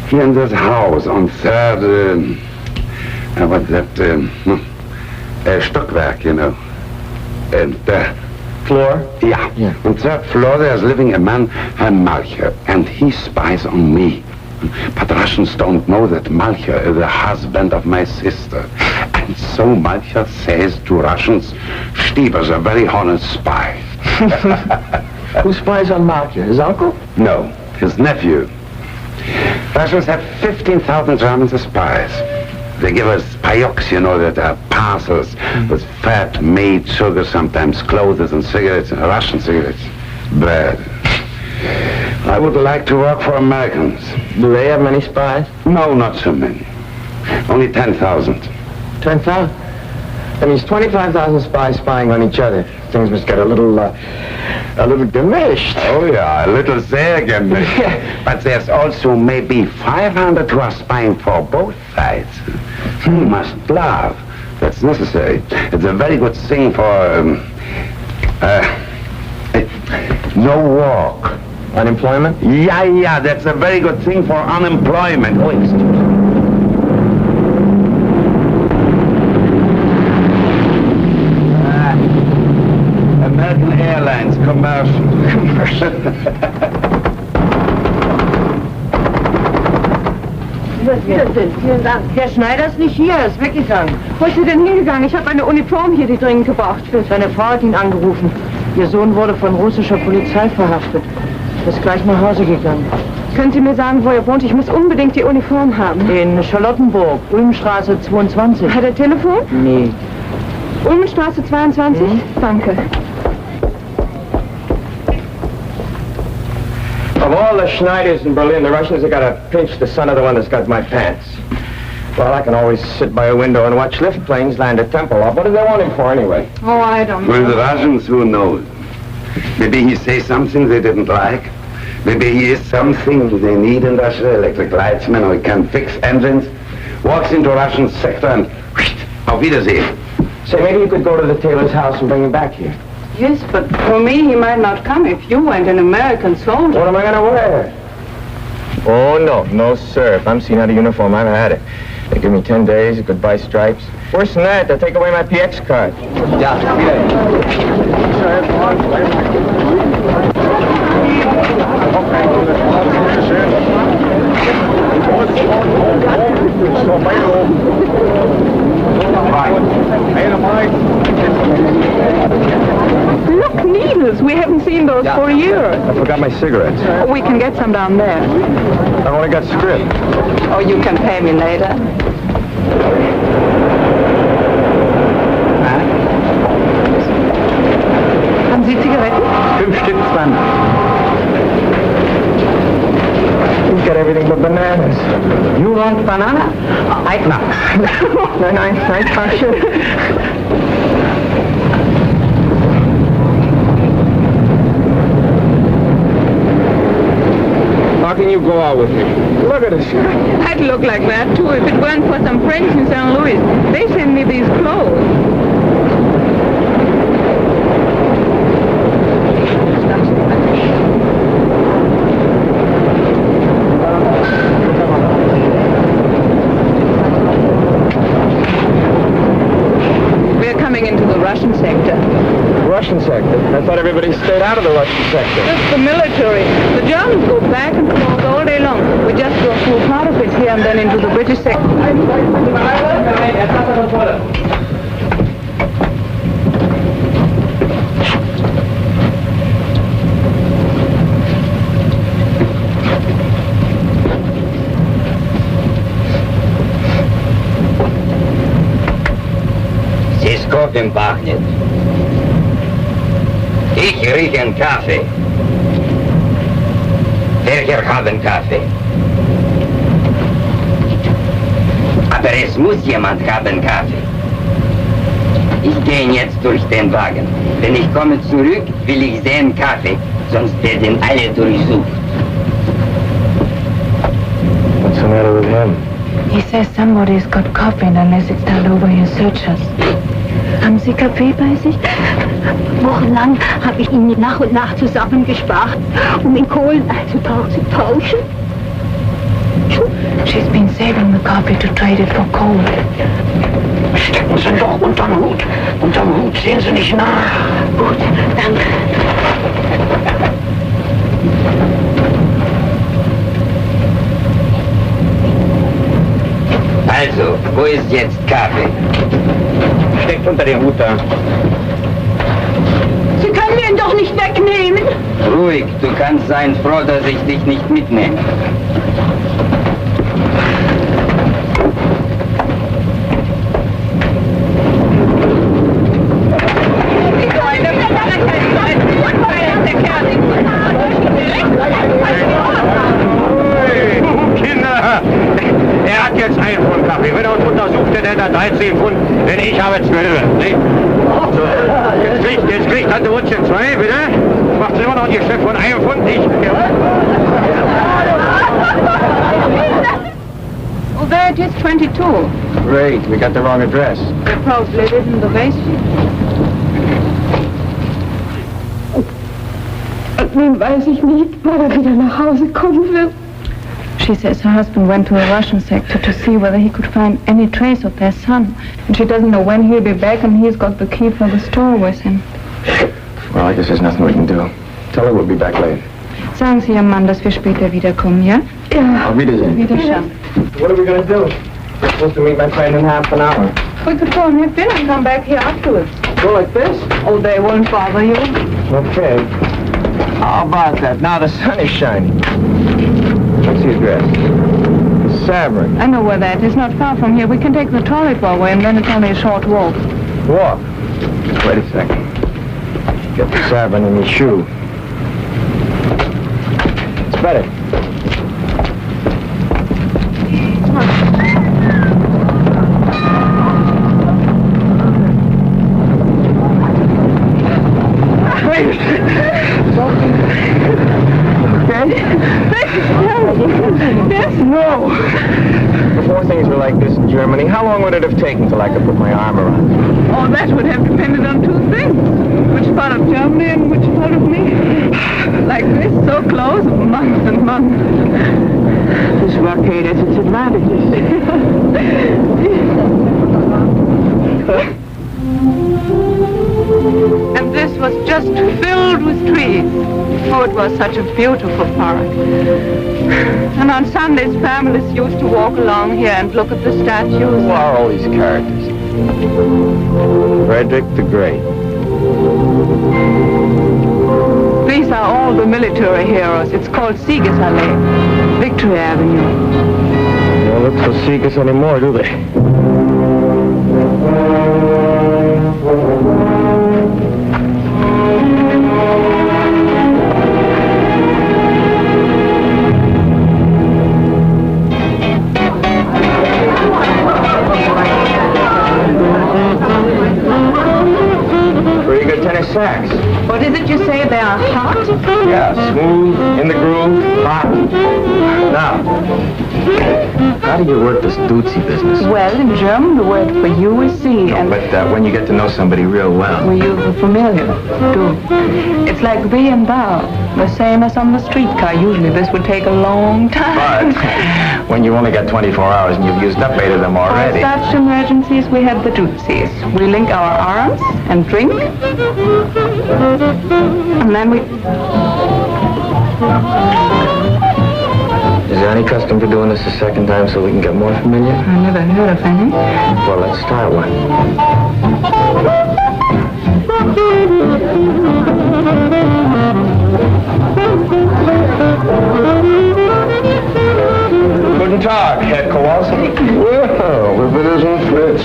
Speaker 2: Here in this house on 3rd, what's that, Stockwerk, you know. And,
Speaker 6: floor?
Speaker 2: Yeah. On 3rd floor there's living a man, Herr Malcher, and he spies on me. But Russians don't know that Malcher is the husband of my sister. And so Malcher says to Russians, Stieber's a very honest spy.
Speaker 6: Who spies on Malcher? His uncle?
Speaker 2: No, his nephew. Russians have 15,000 Germans as spies. They give us payoks, you know, that are parcels with fat, meat, sugar, sometimes clothes and cigarettes, Russian cigarettes, bread. I would like to work for Americans.
Speaker 6: Do they have many spies?
Speaker 2: No, not so many. Only 10,000.
Speaker 6: 10,000? That means 25,000 spies spying on each other. Things must get a little gemished.
Speaker 2: Oh, yeah, a little sehr gemished. But there's also maybe 500 who are spying for both sides. You must laugh. That's necessary. It's a very good thing for, no work.
Speaker 6: Unemployment?
Speaker 2: Yeah, that's a very good thing for unemployment. Oh, excuse me. American Airlines, commercial.
Speaker 16: Herr Schneider ist nicht hier, er ist weggegangen.
Speaker 14: Wo ist er denn hingegangen? Ich habe eine Uniform hier, die dringend gebraucht wird.
Speaker 16: Seine Frau hat ihn angerufen. Ihr Sohn wurde von russischer Polizei verhaftet. Er ist gleich nach Hause gegangen.
Speaker 14: Können Sie mir sagen, wo er wohnt? Ich muss unbedingt die Uniform haben.
Speaker 16: In Charlottenburg, Ulmstraße 22.
Speaker 14: Hat er Telefon?
Speaker 16: Nee.
Speaker 14: Ulmenstraße 22? Danke.
Speaker 6: Of all the Schneiders in Berlin, the Russians have got to pinch the son of the one that's got my pants. Well, I can always sit by a window and watch lift planes land at Tempelhof. What do they want him for anyway?
Speaker 14: Oh, I don't know.
Speaker 2: Well, the Russians, who knows? Maybe he says something they didn't like. Maybe he is something they need in Russia, electric lightsman who can fix engines. Walks into a Russian sector and auf Wiedersehen.
Speaker 6: Say, maybe you could go to the tailor's house and bring him back here.
Speaker 14: Yes, but for me, he might not come if you weren't an American soldier.
Speaker 6: What am I going to wear? Oh, no, sir. If I'm seen out of uniform, I've had it. They give me 10 days, goodbye stripes. Worse than that, they'll take away my PX card.
Speaker 2: Ja,
Speaker 14: Look, needles. We haven't seen those for years.
Speaker 6: I forgot my cigarettes.
Speaker 14: We can get some down there.
Speaker 6: I've only got script.
Speaker 14: Oh, you can pay me later. Haben Sie Zigaretten?
Speaker 2: 5 Stück 20.
Speaker 6: He's got everything but bananas.
Speaker 16: You want banana?
Speaker 6: No. Nein, danke. How can you go out with me? Look at this.
Speaker 14: I'd look like that, too, if it weren't for some friends in St. Louis. They send me these clothes.
Speaker 6: Russian sector. I thought everybody stayed out of the Russian sector.
Speaker 14: Just the military. The Germans go back and forth all day long. We just go through part of it here and then into the British sector.
Speaker 17: Здесь кофе пахнет. Ich rieche Kaffee. Welcher haben Kaffee? Aber es muss jemand haben Kaffee. Ich gehe jetzt durch den Wagen. Wenn ich komme zurück, will ich sehen Kaffee, sonst werden alle durchsucht.
Speaker 6: What's the matter with him?
Speaker 18: He says somebody's got coffee unless it's turned over your searchers. Haben Sie Kaffee bei sich?
Speaker 13: Wochenlang habe ich ihn nach und nach zusammengespart, in Kohlen einzutauschen.
Speaker 18: She's been saving the coffee to trade it for coal.
Speaker 10: Stecken Sie doch unterm Hut. Unterm Hut sehen Sie nicht nach.
Speaker 13: Gut, danke.
Speaker 17: Also, wo ist jetzt Kaffee?
Speaker 6: Steckt unter den Hut da.
Speaker 13: Sie können mir ihn doch nicht wegnehmen.
Speaker 17: Ruhig, du kannst sein froh, dass ich dich nicht mitnehme.
Speaker 19: jetzt 1 Pfund Kaffee. Wenn er uns untersucht, dann hätte er 13 Pfund, denn ich habe 12. Nicht? So, jetzt kriegt Tante Wutschen 2, bitte. Macht immer noch ein Geschäft von 1 Pfund, nicht?
Speaker 14: Oh, there it is, 22.
Speaker 6: Great, we got the wrong address.
Speaker 14: They probably didn't the base sheet.
Speaker 13: Nun weiß ich nicht, wann er wieder nach Hause kommen wird.
Speaker 14: She says her husband went to a Russian sector to see whether he could find any trace of their son. And she doesn't know when he'll be back, and he's got the key for the store with him.
Speaker 6: Well, I guess there's nothing we can do. Tell her we'll be back late.
Speaker 14: Sagen Sie Ihrem Mann, dass wir später wiederkommen, ja?
Speaker 13: Ja.
Speaker 6: Auf Wiedersehen.
Speaker 14: Wiedersehen.
Speaker 6: What are we going to do? We're supposed to meet my friend in half an hour.
Speaker 14: We could go and have dinner and come back here afterwards.
Speaker 6: Go like this?
Speaker 14: Oh, they won't bother you.
Speaker 6: Okay. How about that? Now the sun is shining. What's the address? Savern.
Speaker 14: I know where that is. Not far from here. We can take the trolley far away, and then it's only a short walk.
Speaker 6: Walk? Wait a second. Get the Savern in your shoe. It's better.
Speaker 14: Yes, no.
Speaker 6: Before things were like this in Germany, how long would it have taken till I could put my arm around you?
Speaker 14: Oh, that would have depended on 2 things. Which part of Germany and which part of me. Like this, so close, months and months.
Speaker 16: This blockade has its advantages.
Speaker 14: And this was just filled with trees. Oh, it was such a beautiful park. And on Sundays, families used to walk along here and look at the statues.
Speaker 6: Who are all these characters? Frederick the Great.
Speaker 14: These are all the military heroes. It's called Siegesallee, Victory Avenue.
Speaker 6: They don't look so Sieges anymore, do they? Pretty good tennis sacks.
Speaker 14: What is it you say? They are hot?
Speaker 6: Yeah, smooth, in the groove, hot. Now, how do you work this Dutzy business?
Speaker 14: Well, in German, the word for you is Sie, and
Speaker 6: But when you get to know somebody real well.
Speaker 14: we use the familiar, du. It's like thee and thou, the same as on the streetcar. Usually this would take a long time.
Speaker 6: But when you only got 24 hours and you've used up 8 of them
Speaker 14: For
Speaker 6: already.
Speaker 14: such emergencies, we had the Dutzis. We link our arms and drink, and then we...
Speaker 6: Is there any custom to doing this a second time so we can get more familiar?
Speaker 14: I never heard of any.
Speaker 6: Well, let's start one. Guten Tag, Herr Kowalski.
Speaker 2: Well, if it isn't Fritz.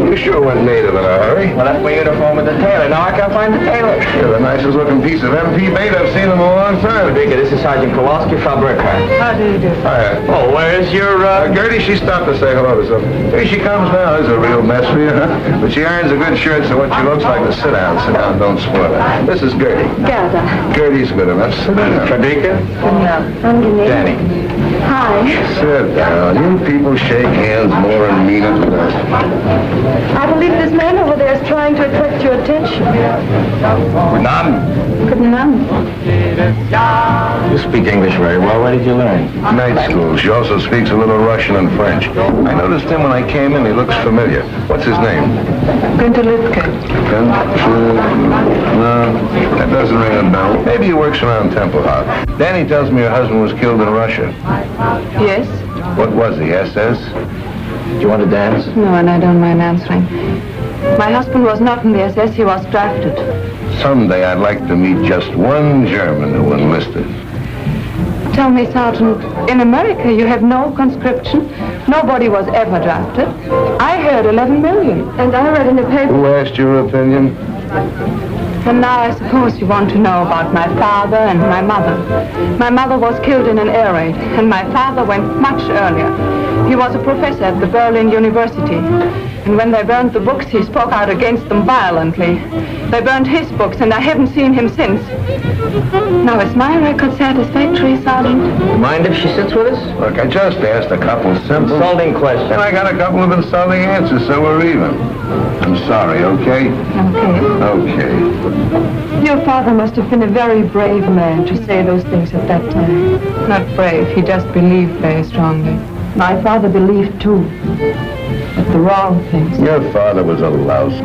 Speaker 2: You sure went native in a hurry.
Speaker 6: I left my uniform with the tailor. Now I can't find the tailor.
Speaker 2: You're the nicest looking piece of MP bait I've seen in a long time.
Speaker 6: Rodriguez, this is Sergeant Kowalski from Burkhardt.
Speaker 16: How do you do?
Speaker 2: Hi.
Speaker 6: Oh, where's your,
Speaker 2: Gertie, she stopped to say hello to something. Here she comes now. There's a real mess for you, huh? But she irons a good shirt, so what she looks like is sit down, don't spoil it. This is Gertie.
Speaker 13: Gerda.
Speaker 2: Gertie's good enough. Sit down.
Speaker 6: Frederica?
Speaker 13: Angenehm.
Speaker 6: Danny.
Speaker 13: Hi.
Speaker 2: Sit down. You people shake hands more and mean it.
Speaker 13: I believe this man over there is trying to attract your attention.
Speaker 6: Guten Abend.
Speaker 13: Guten Abend.
Speaker 6: You speak English very well. Where did you learn?
Speaker 2: Night school. She also speaks a little Russian and French. I noticed him when I came in. He looks familiar. What's his name?
Speaker 14: Günther Lübke.
Speaker 2: No, that doesn't ring a bell. Maybe he works around Temple House. Danny tells me her husband was killed in Russia.
Speaker 14: Yes?
Speaker 2: What was he, SS?
Speaker 6: Do you want to dance?
Speaker 14: No, and I don't mind answering. My husband was not in the SS. He was drafted.
Speaker 2: Someday I'd like to meet just one German who enlisted.
Speaker 14: Tell me, Sergeant, in America you have no conscription. Nobody was ever drafted. I heard 11 million.
Speaker 13: And I read in the paper...
Speaker 2: Who asked your opinion?
Speaker 14: And now I suppose you want to know about my father and my mother. My mother was killed in an air raid, and my father went much earlier. He was a professor at the Berlin University. And when they burned the books, he spoke out against them violently. They burned his books, and I haven't seen him since. Now, is my record satisfactory, Sergeant?
Speaker 2: Mind if she sits with us? Look, I just asked a couple simple...
Speaker 6: Insulting questions.
Speaker 2: And I got a couple of insulting answers, so we're even. I'm sorry, okay? Okay.
Speaker 14: Your father must have been a very brave man to say those things at that time. Not brave, he just believed very strongly. My father believed, too. But the wrong things.
Speaker 2: Your father was a louse.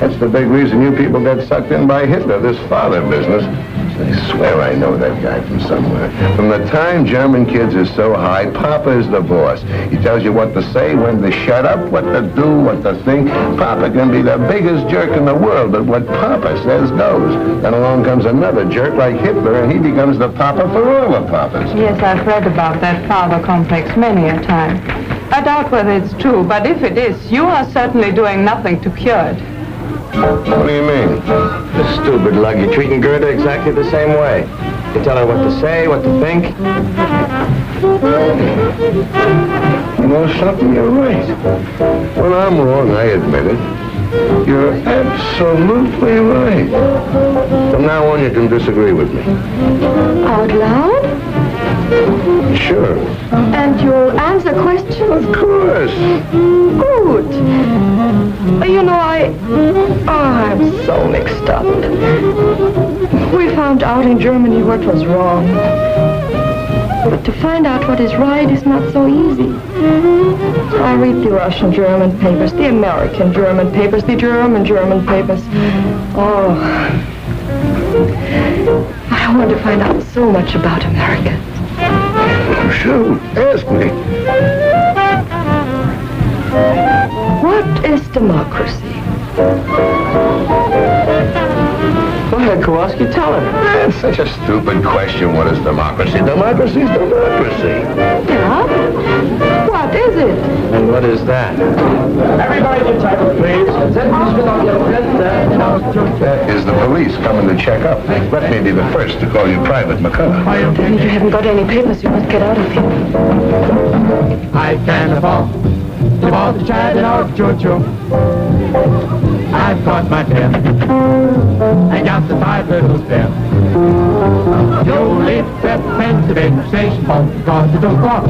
Speaker 2: That's the big reason you people got sucked in by Hitler, this father business. I swear I know that guy from somewhere. From the time German kids are so high, Papa is the boss. He tells you what to say, when to shut up, what to do, what to think. Papa can be the biggest jerk in the world, but what Papa says goes. Then along comes another jerk like Hitler, and he becomes the Papa for all the Papas.
Speaker 14: Yes, I've read about that father complex many a time. I doubt whether it's true, but if it is, you are certainly doing nothing to cure it.
Speaker 2: What do you mean?
Speaker 6: The stupid lug. You're treating Gerda exactly the same way. You tell her what to say, what to think.
Speaker 2: You know something? You're right. When I'm wrong, I admit it. You're absolutely right. From now on, you can disagree with me.
Speaker 13: Out loud?
Speaker 2: Sure.
Speaker 13: And you'll answer questions?
Speaker 2: Of course.
Speaker 13: Good. You know, I'm so mixed up. We found out in Germany what was wrong. But to find out what is right is not so easy. I read the Russian German papers, the American German papers, the German papers. Oh, I want to find out so much about America.
Speaker 2: Shoot, ask me.
Speaker 13: What is democracy?
Speaker 6: Go ahead, Kowalski, tell her.
Speaker 2: That's such a stupid question. What is democracy? Democracy is democracy.
Speaker 13: Yeah? What is it?
Speaker 6: And what is that?
Speaker 15: Everybody get title, please.
Speaker 2: Is the police coming to check up? Let me be the first to call you Private McCullough.
Speaker 13: You haven't got any papers. You must get out of here.
Speaker 15: I can't afford to bought the child of choo-choo. I've caught my fare. I got the 5 little there. You leave that Pennsylvania station because you don't walk.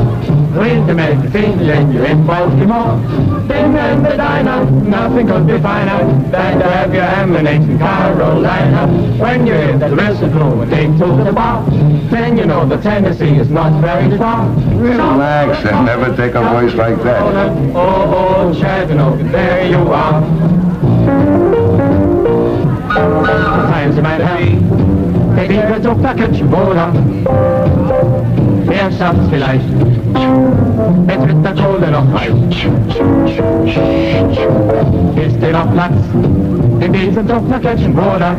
Speaker 15: When the magazine and you're in Baltimore. Then in the diner, nothing could be finer than to have your ammunition in Carolina. When you hit the restaurant and take to the bar, then you know the Tennessee is not very far.
Speaker 2: Relax and never take a voice like that.
Speaker 15: Oh, Chattanooga, there you are. Times in my heavy, der Wege so verketschen Bruder. Wer schafft's vielleicht? Es wird der Kohle noch heiß. Ist dir noch Platz in diesem so verketschen Bruder?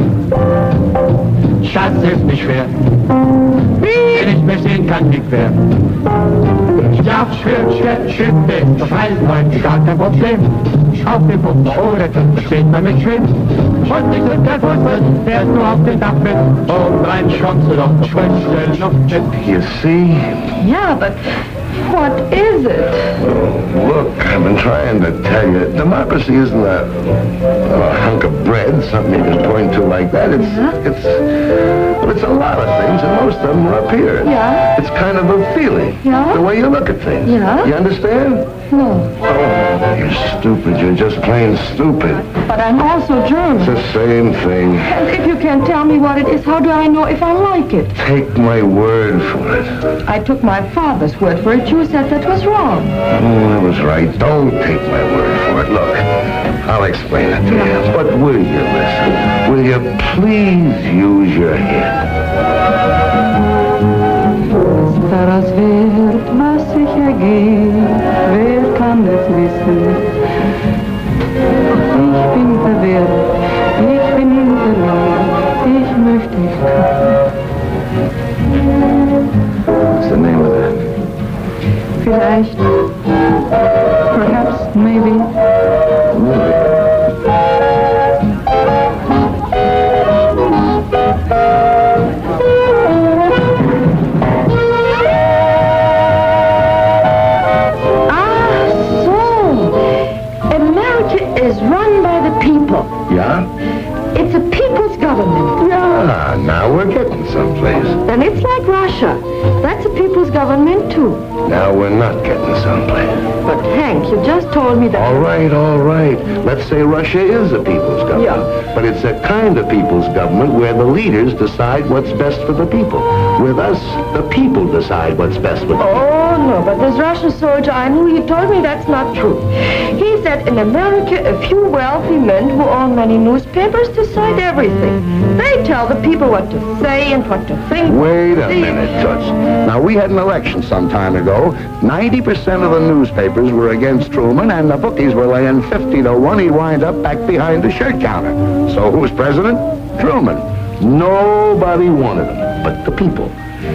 Speaker 15: Schatz ist nicht schwer, wenn ich mich sehen kann, nicht quer. Ja, schön, das heißt heute gar kein Problem. Auf dem Pumpe oder steht man mit Schwimm. Und ich sind der Fußball, fährst du auf den Dach mit. Und rein schwammst du doch frische Luft mit.
Speaker 2: You see?
Speaker 13: Yeah, but what is it?
Speaker 2: Look, I've been trying to tell you, democracy isn't a hunk of bread, something you just point to like that. It's a lot of things, and most of them are up here.
Speaker 13: Yeah.
Speaker 2: It's kind of a feeling.
Speaker 13: Yeah.
Speaker 2: The way you look at things.
Speaker 13: Yeah.
Speaker 2: You understand?
Speaker 13: No.
Speaker 2: Oh, you're stupid. You're just plain stupid.
Speaker 13: But I'm also German.
Speaker 2: It's the same thing.
Speaker 13: And if you can't tell me what it is, how do I know if I like it?
Speaker 2: Take my word for it.
Speaker 13: I took my father's word for it. You said that was wrong.
Speaker 2: Oh, I was right. Don't take my word for it. Look, I'll explain it to you. But will you listen? Will you please use your head?
Speaker 14: Daraus wird, was sich ergeht, wer kann es wissen? Ich bin verwirrt, ich bin verloren, ich möchte dich
Speaker 2: What's the name of that?
Speaker 14: vielleicht, perhaps, maybe.
Speaker 2: someplace.
Speaker 20: Then it's like Russia. That's a people's government, too.
Speaker 2: Now we're not getting someplace.
Speaker 20: But, Hank, you just told me that...
Speaker 2: All right. Let's say Russia is a people's government.
Speaker 20: Yeah.
Speaker 2: But it's a kind of people's government where the leaders decide what's best for the people. With us, the people decide what's best for the people.
Speaker 20: Oh, no, but this Russian soldier I knew, he told me that's not true. He said in America, a few wealthy men who own many newspapers decide everything. They tell the people what to say and what to think.
Speaker 2: Wait a minute, Toots. Now, we had an election some time ago. 90% of the newspapers were against Truman, and the bookies were laying 50 to 1 he'd wind up back behind the shirt counter. So who's president? Truman. Nobody wanted him but the people.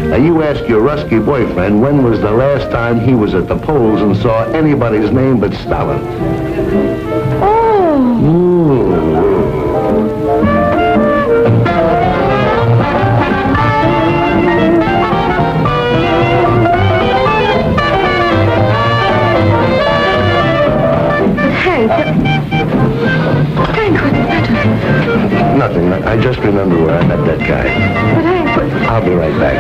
Speaker 2: Now, you ask your Rusky boyfriend when was the last time he was at the polls and saw anybody's name but Stalin. Nothing. I just remember where I met that guy.
Speaker 20: But Hank,
Speaker 2: I'll be right back.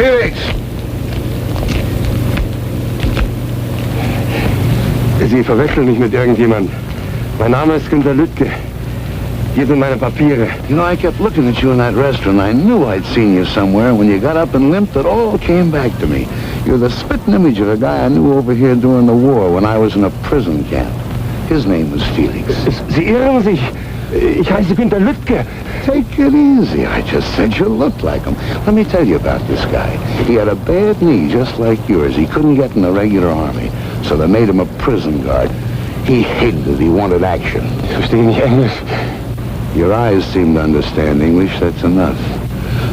Speaker 2: Felix!
Speaker 21: Sie verwechseln mich mit irgendjemand. Mein Name ist Günter Lüttke. Hier sind meine Papiere.
Speaker 2: You know, I kept looking at you in that restaurant. I knew I'd seen you somewhere. When you got up and limped, it all came back to me. You're the spitting image of a guy I knew over here during the war when I was in a prison camp. His name was Felix.
Speaker 21: Sie irren sich. Ich heiße Günter Lüttke.
Speaker 2: Take it easy. I just said you looked like him. Let me tell you about this guy. He had a bad knee just like yours. He couldn't get in the regular army, so they made him a prison guard. He hated it. He wanted action.
Speaker 21: Ich verstehe nicht Englisch.
Speaker 2: Your eyes seem to understand English. That's enough.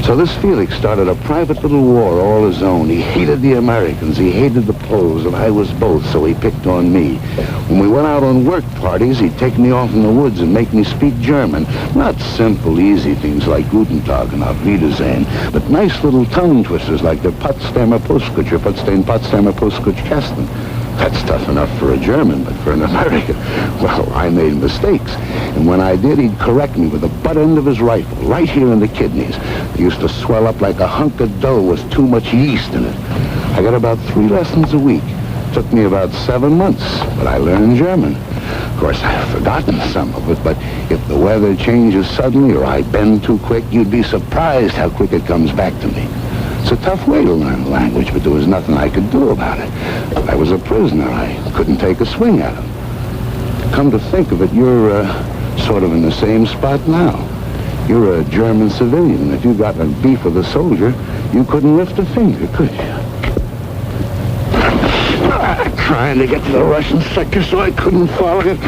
Speaker 2: So this Felix started a private little war all his own. He hated the Americans. He hated the Poles, and I was both, so he picked on me. When we went out on work parties, he'd take me off in the woods and make me speak German. Not simple, easy things like Guten Tag and Auf Wiedersehen, but nice little tongue twisters like the Potsdamer Puskutsch or Potsdamer Puskutsch Kästen. That's tough enough for a German, but for an American, well, I made mistakes. And when I did, he'd correct me with the butt end of his rifle, right here in the kidneys. They used to swell up like a hunk of dough with too much yeast in it. I got about 3 lessons a week. Took me about 7 months, but I learned German. Of course, I've forgotten some of it, but if the weather changes suddenly or I bend too quick, you'd be surprised how quick it comes back to me. It's a tough way to learn the language, but there was nothing I could do about it. I was a prisoner. I couldn't take a swing at him. Come to think of it, you're sort of in the same spot now. You're a German civilian, and if you got a beef with a soldier, you couldn't lift a finger, could you? Trying to get to the Russian sector so I couldn't follow it.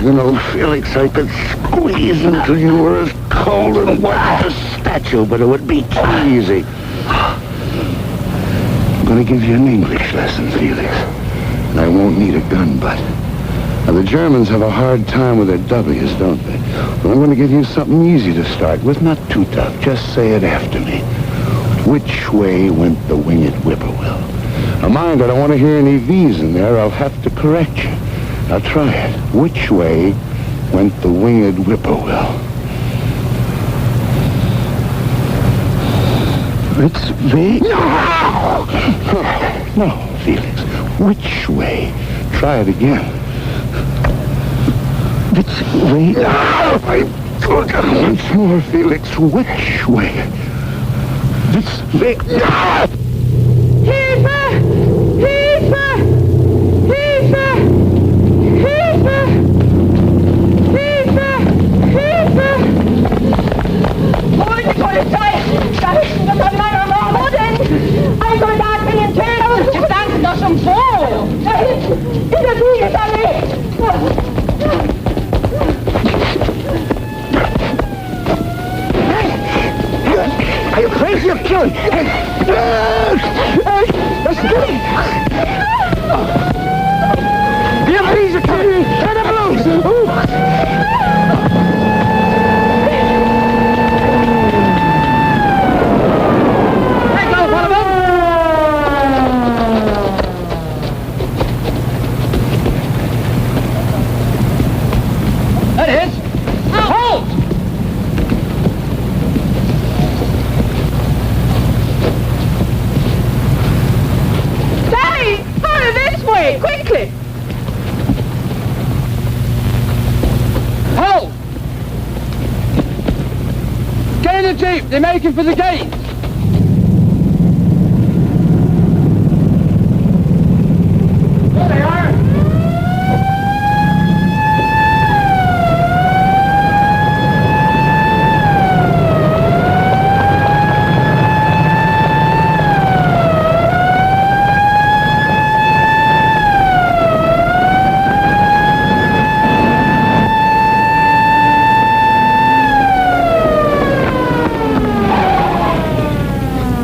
Speaker 2: You know, Felix, I could squeeze until you were as cold and white as a statue, but it would be too easy. I'm going to give you an English lesson, Felix. And I won't need a gun butt. Now, the Germans have a hard time with their W's, don't they? But I'm going to give you something easy to start with, not too tough. Just say it after me. Which way went the winged whippoorwill? Now, mind, I don't want to hear any V's in there. I'll have to correct you. Now, try it. Which way went the winged whippoorwill? It's V. No! No, Felix. Which way? Try it again. Which way? No! I... Once more, Felix. Which way?
Speaker 10: Are you crazy or killing? The police are coming! Turn them loose! Let go, Sullivan! That is! Halt!
Speaker 14: Daddy! Hurry this way! Quickly!
Speaker 10: Halt! Get in the jeep! They're making for the gate! There they are!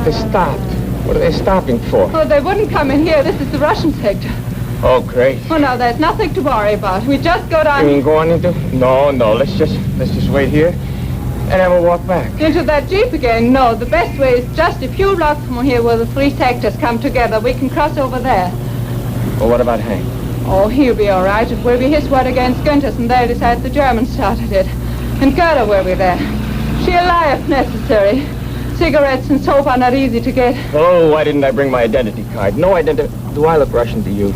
Speaker 6: They stopped. What are they stopping for?
Speaker 14: Oh, they wouldn't come in here. This is the Russian sector.
Speaker 6: Oh, great.
Speaker 14: Oh, no, there's nothing to worry about. We just go down...
Speaker 6: You mean going into? No, let's just wait here, and then we'll walk back.
Speaker 14: Into that jeep again? No, the best way is just a few blocks from here where the three sectors come together. We can cross over there.
Speaker 6: Well, what about Hank?
Speaker 14: Oh, he'll be all right. It will be his word against Günther's, and they'll decide the Germans started it. And Gerda will be there. She'll lie if necessary. Cigarettes and soap are not easy to get.
Speaker 6: Oh, why didn't I bring my identity card? No identity. Do I look Russian to you?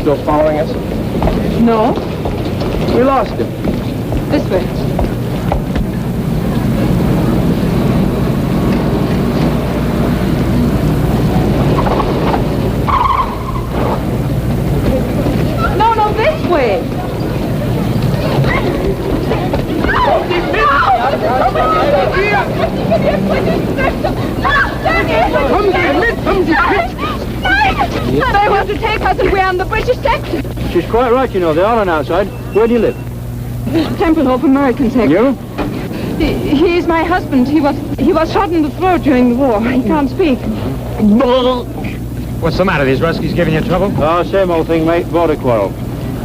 Speaker 6: Still following us?
Speaker 14: No,
Speaker 6: We lost him.
Speaker 14: this way. No, this way. They want to take us and we're on the British sector.
Speaker 10: She's quite right, you know. They are on our side. Where do you live?
Speaker 14: Templehof, American sector.
Speaker 10: You?
Speaker 14: He's my husband. He was shot in the throat during the war. He can't speak.
Speaker 19: What's the matter? These Ruskies giving you trouble?
Speaker 10: Oh, same old thing, mate. Border quarrel.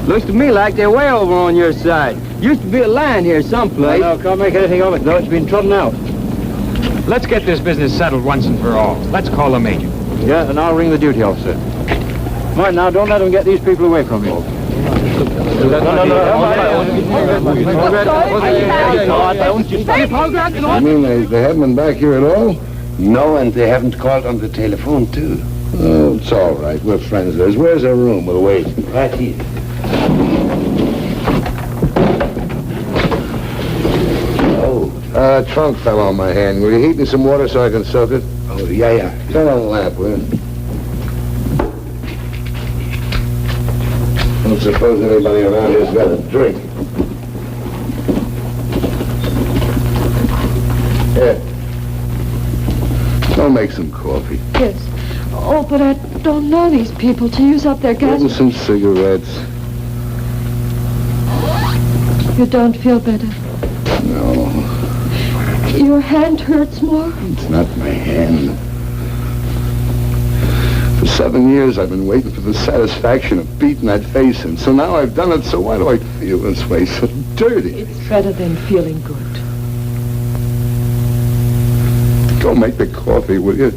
Speaker 10: Looks to me like they're way over on your side. Used to be a line here someplace. No, can't make anything of it. No, it's been trodden out.
Speaker 19: Let's get this business settled once and for all. Let's call the major.
Speaker 10: Yeah, and I'll ring the duty officer. Right, now, don't let them get these people away from you.
Speaker 2: You mean they haven't been back here at all?
Speaker 1: No, and they haven't called on the telephone, too.
Speaker 2: Oh, it's all right. We're friends of theirs. Where's their room? We'll wait.
Speaker 1: Right here.
Speaker 2: Trunk fell on my hand. Will you heat me some water so I can soak it?
Speaker 1: Oh, yeah.
Speaker 2: Turn on the lamp, will you? Don't suppose anybody around here's got a drink. Here. I'll make some coffee.
Speaker 20: Yes. Oh, but I don't know these people to use up their gas.
Speaker 2: And some cigarettes.
Speaker 20: You don't feel better.
Speaker 2: No,
Speaker 20: Your hand hurts more.
Speaker 2: it's not my hand. For 7 years, I've been waiting for the satisfaction of beating that face in. So now I've done it, so why do I feel this way? So dirty.
Speaker 20: It's better than feeling good.
Speaker 2: Go make the coffee, will you?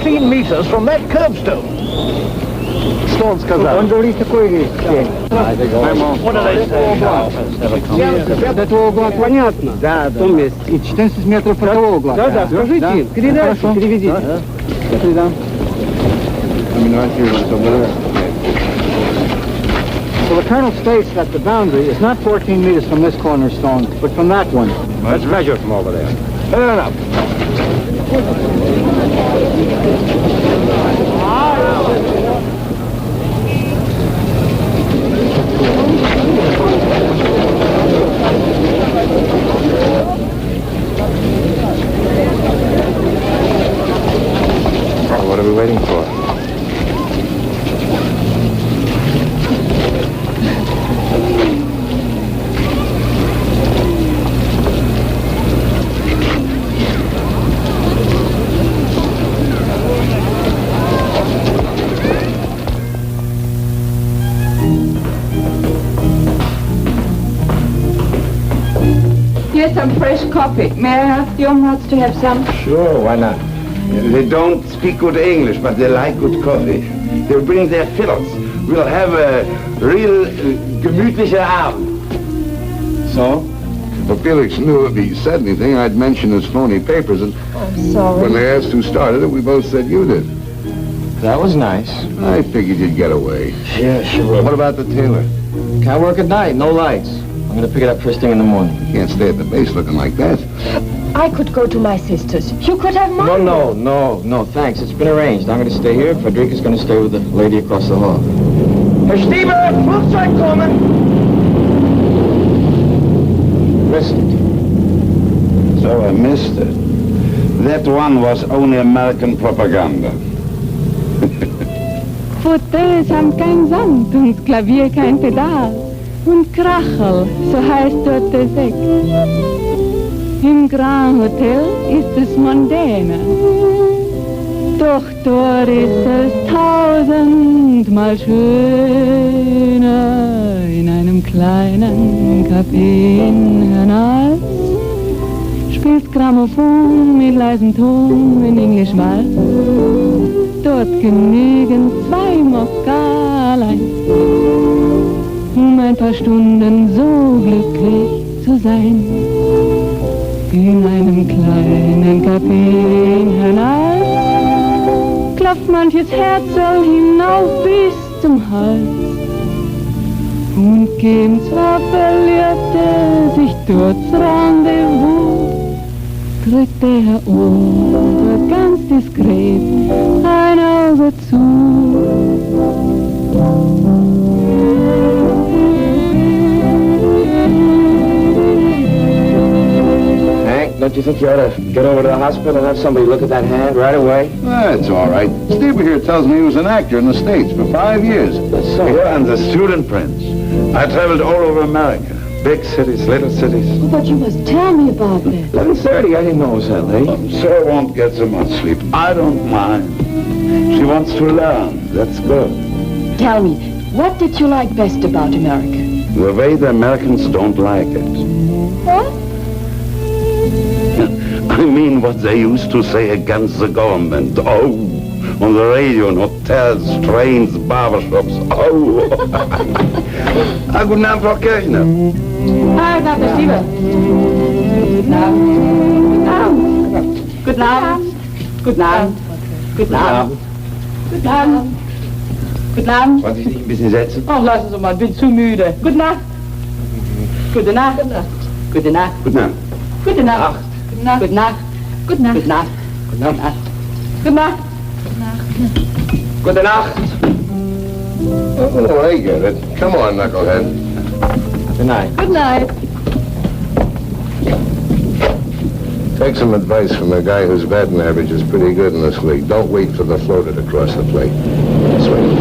Speaker 9: 14 meters from that curbstone.
Speaker 11: Что он сказал?
Speaker 9: Он говорит такую вещь.
Speaker 11: От этого угла понятно? Да, да. В том месте. И 14 метров от того угла. Да, да. Скажите им, передайте, переведите. Передам. Well, the colonel states that the boundary is not 14 meters from this cornerstone, but from that one.
Speaker 19: Let's measure from over there.
Speaker 11: Fair enough.
Speaker 3: What are we waiting for?
Speaker 14: Here's some fresh coffee. May I ask the Omrats to have some?
Speaker 2: Sure, why not? They don't speak good English, but they like good coffee. They'll bring their fillets. We'll have a real gemütlicher Abend. So? If Felix knew if he said anything, I'd mention his phony papers. And
Speaker 20: I'm sorry.
Speaker 2: when they asked who started it, we both said you did.
Speaker 6: That was nice.
Speaker 2: I figured you'd get away.
Speaker 6: Yeah, sure.
Speaker 2: What about the tailor?
Speaker 6: Can't work at night, no lights. I'm gonna pick it up first thing in the morning.
Speaker 2: You can't stay at the base looking like that.
Speaker 20: I could go to my sister's. You could have mine.
Speaker 6: No, thanks. It's been arranged. I'm gonna stay here. Frederica's gonna stay with the lady across the hall.
Speaker 9: Herr Stieber, Flugzeug kommen!
Speaker 2: Missed it. So I missed it. That one was only American propaganda.
Speaker 14: Fauteuils haben kein Sand und Klavier kein Pedal. Und Krachel, so heißt dort der Sekt. Im Grand Hotel ist es mondäner. Doch dort ist es tausendmal schöner. In einem kleinen Café in Hernals spielt Grammophon mit leisem Ton in Englisch Walz. Dort genügen 2 Moskalein, ein paar Stunden so glücklich zu sein. In einem kleinen Café in Hernals klopft manches Herzl hinauf bis zum Hals. Und geben zwar Verliebte sich dort's Rendezvous, drückt der Ober ganz diskret ein Auge zu.
Speaker 6: Don't you think you ought to get over to the hospital and have somebody look at that hand right away?
Speaker 2: That's all right. Steve here tells me he was an actor in the States for 5 years.
Speaker 6: That's so.
Speaker 2: Yeah, and the student prince. I traveled all over America. Big cities, little cities.
Speaker 20: Oh, but you must tell me about that.
Speaker 6: 11:30, I didn't know it was that late.
Speaker 2: Sarah won't get so much sleep. I don't mind. She wants to learn. That's good.
Speaker 20: Tell me, what did you like best about America?
Speaker 2: The way the Americans don't like it.
Speaker 20: What?
Speaker 2: I mean what they used to say against the government. Oh, on the radio, in hotels, trains, barbershops. Oh. Guten Abend, Frau Kirchner.
Speaker 14: Hi, Dr. Stieber. Guten Abend. Guten Abend. Guten Abend. Guten Abend. Guten Abend. Guten Abend.
Speaker 2: Wollen Sie sich ein bisschen setzen?
Speaker 14: Ach, lassen Sie mal, ich bin zu müde. Gute Nacht. Gute Nacht. Gute Nacht.
Speaker 2: Guten Abend.
Speaker 14: Gute Nacht. Gute Nacht. Gute Nacht. Gute Nacht. Gute Nacht. Gute Nacht.
Speaker 6: Gute Nacht.
Speaker 2: Oh, I get it. Come on, knucklehead.
Speaker 6: Good night.
Speaker 14: Good night.
Speaker 2: Take some advice from a guy whose batting average is pretty good in this league. Don't wait for the floater to cross the plate. Swing.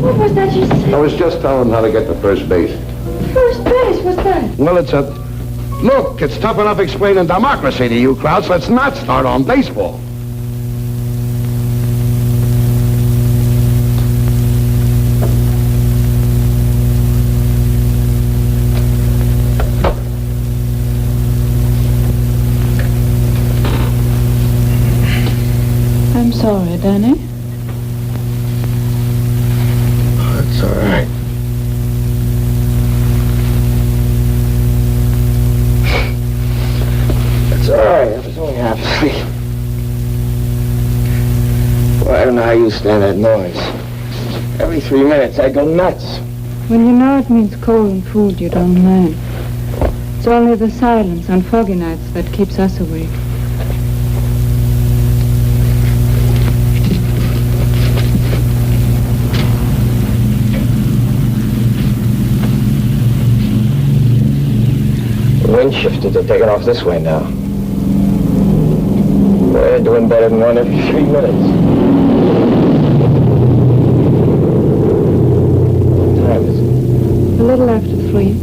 Speaker 20: What was that you said?
Speaker 2: I was just telling him how to get to first base.
Speaker 20: First base, what's that?
Speaker 2: Well, it's a... Look, it's tough enough explaining democracy to you crowds. Let's not start on baseball.
Speaker 18: Danny?
Speaker 6: That's all right. That's all right. I was only half asleep. Well, I don't know how you stand that noise. Every 3 minutes, I go nuts.
Speaker 14: When you know it means cold and food, you don't mind. It's only the silence on foggy nights that keeps us awake.
Speaker 6: The wind shifted. They're taking off this way now. Well, they're doing better than one every 3 minutes. What time is it?
Speaker 14: A little after 3.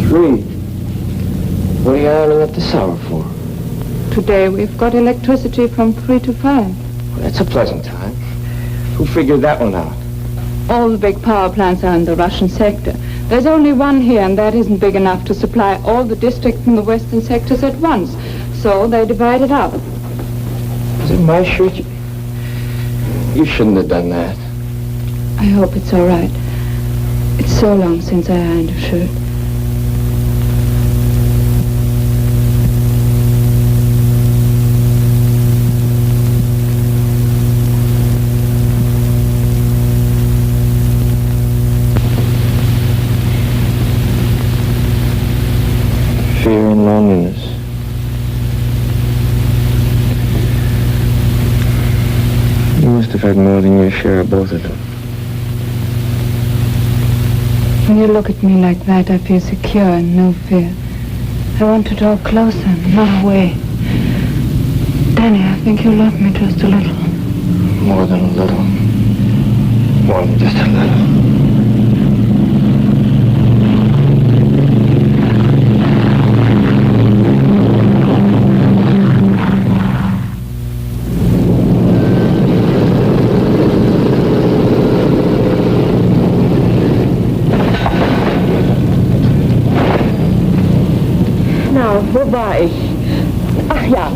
Speaker 6: 3? What are you ironing up this hour for?
Speaker 14: Today we've got electricity from 3 to 5.
Speaker 6: Well, that's a pleasant time. Who figured that one out?
Speaker 14: All the big power plants are in the Russian sector. There's only one here, and that isn't big enough to supply all the districts in the western sectors at once. So they divide it up.
Speaker 6: Is it my shirt? You shouldn't have done that.
Speaker 14: I hope it's all right. It's so long since I ironed a shirt.
Speaker 6: Fear and loneliness. You must have had more than your share of both of them.
Speaker 14: When you look at me like that, I feel secure and no fear. I want to draw closer, not away. Danny, I think you love me just a little.
Speaker 6: More than a little. More than just a little.
Speaker 20: Goodbye. Ach ja.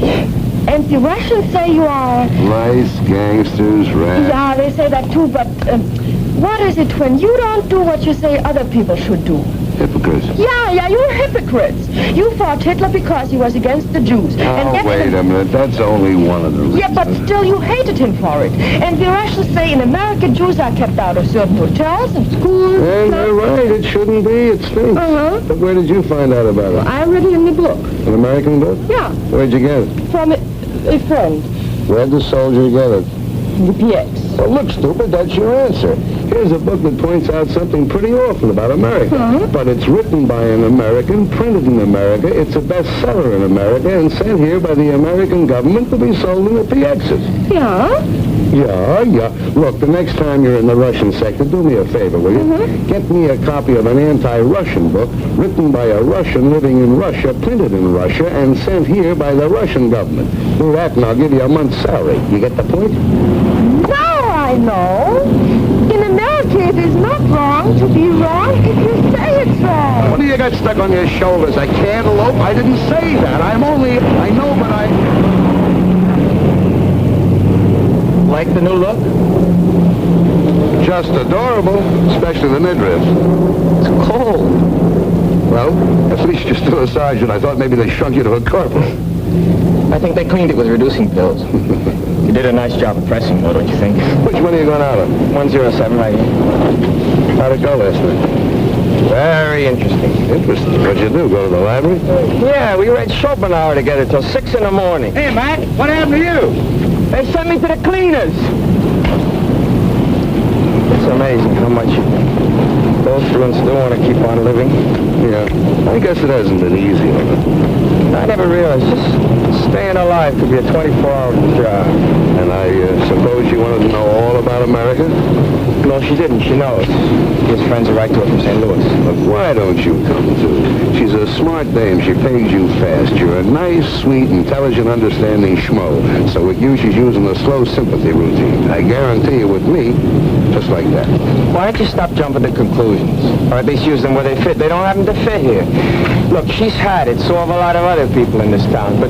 Speaker 20: And the Russians say you are...
Speaker 2: Lice, gangsters, rats.
Speaker 20: Yeah, they say that too, but what is it when you don't do what you say other people should do?
Speaker 2: Hypocrites.
Speaker 20: Yeah, you're hypocrites. You fought Hitler because he was against the Jews.
Speaker 2: Oh, wait a minute. That's only one of the reasons.
Speaker 20: Yeah, but still you hated him for it. And the Russians say in America Jews are kept out of certain hotels and schools.
Speaker 2: And they're right. It shouldn't be. It stinks.
Speaker 20: Uh-huh.
Speaker 2: But where did you find out about it?
Speaker 20: I read it in the book.
Speaker 2: An American book?
Speaker 20: Yeah.
Speaker 2: Where'd you get it?
Speaker 20: From a friend.
Speaker 2: Where'd the soldier get it?
Speaker 20: The PX.
Speaker 2: Well, look, stupid, that's your answer. Here's a book that points out something pretty awful about America.
Speaker 20: Uh-huh.
Speaker 2: But it's written by an American, printed in America, it's a bestseller in America, and sent here by the American government to be sold in the PXs.
Speaker 20: Yeah?
Speaker 2: Yeah. Look, the next time you're in the Russian sector, do me a favor, will you?
Speaker 20: Mm-hmm.
Speaker 2: Get me a copy of an anti-Russian book written by a Russian living in Russia, printed in Russia, and sent here by the Russian government. Do that and I'll give you a month's salary. You get the point?
Speaker 20: Now I know. In America, it is not wrong to be wrong if you say it's wrong.
Speaker 2: What do you got stuck on your shoulders? A cantaloupe? I didn't say that. I know, but I...
Speaker 6: Like the new look?
Speaker 2: Just adorable, especially the midriff.
Speaker 6: It's cold.
Speaker 2: Well, at least you're still a sergeant. I thought maybe they shrunk you to a corporal.
Speaker 6: I think they cleaned it with reducing pills. You did a nice job of pressing, though, don't you think?
Speaker 2: Which one are you going out of?
Speaker 6: 107 right here.
Speaker 2: How'd it go last night?
Speaker 6: Very interesting.
Speaker 2: Interesting. What'd you do, go to the library?
Speaker 6: Yeah, we read Schopenhauer together till 6 in the morning.
Speaker 19: Hey, Matt, what happened to you?
Speaker 6: They sent me to the cleaners. It's amazing how much you go through and still want to keep on living.
Speaker 2: Yeah, I guess it hasn't been easy on it.
Speaker 6: I never realized just staying alive could be a 24-hour job.
Speaker 2: And I suppose you wanted to know all about America?
Speaker 6: No, she didn't. She knows. She has friends who write to her from St. Louis.
Speaker 2: But why don't you come, too? She's a a smart dame. She pays you fast. You're a nice, sweet, intelligent, understanding schmo. So with you, she's using the slow sympathy routine. I guarantee you with me, just like that.
Speaker 6: Why don't you stop jumping to conclusions? Or at least use them where they fit. They don't happen to fit here. Look, she's had it, so have a lot of other people in this town, but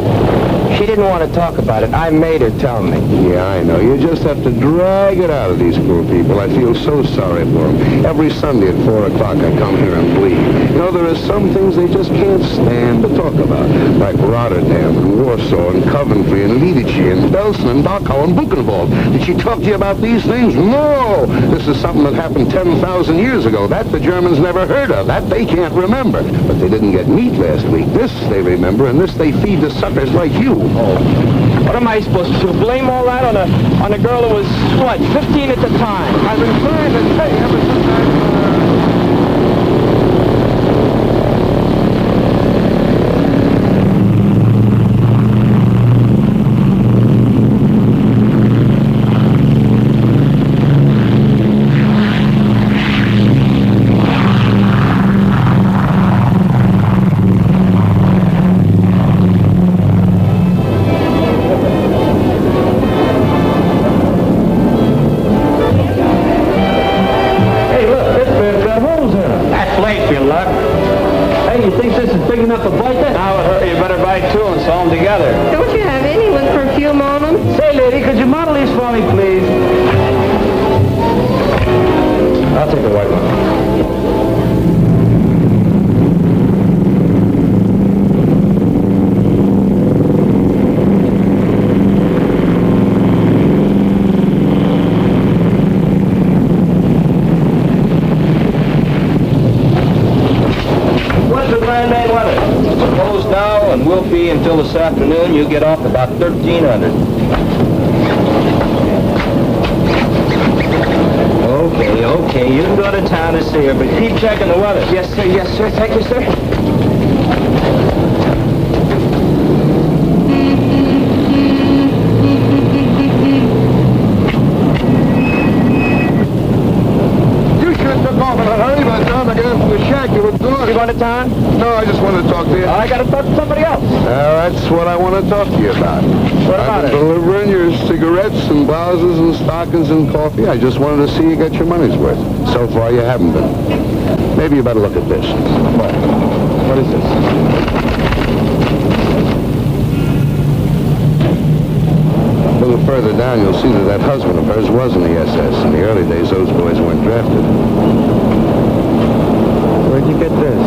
Speaker 6: she didn't want to talk about it. I made her tell me.
Speaker 2: Yeah, I know. You just have to drag it out of these poor people. I feel so sorry for them. Every Sunday at 4 o'clock, I come here and bleed. You know, there are some things they just can't stand to talk about, like Rotterdam and Warsaw and Coventry and Lidice and Belsen and Dachau and Buchenwald. Did she talk to you about these things? No! This is something that happened 10,000 years ago. That the Germans never heard of. That they can't remember. But they didn't get meat last week. This they remember, and this they feed to suckers like you.
Speaker 6: Oh. What am I supposed to do? Blame all that on a girl who was, what, 15 at the time?
Speaker 2: I've been trying to tell you ever since
Speaker 6: until this afternoon, you get off about 1,300. Okay, you can go to town to see her, but keep checking the weather. Yes, sir. Thank you, sir. You going to town?
Speaker 2: No, I just wanted to talk to you.
Speaker 6: I got to talk to somebody else.
Speaker 2: That's what I want to talk to you about.
Speaker 6: What about
Speaker 2: I've been delivering your cigarettes and blouses and stockings and coffee. I just wanted to see you get your money's worth. So far, you haven't been. Maybe you better look at this.
Speaker 6: What is this?
Speaker 2: A little further down, you'll see that husband of hers was in the SS. In the early days, those boys weren't drafted.
Speaker 6: Where'd you get this?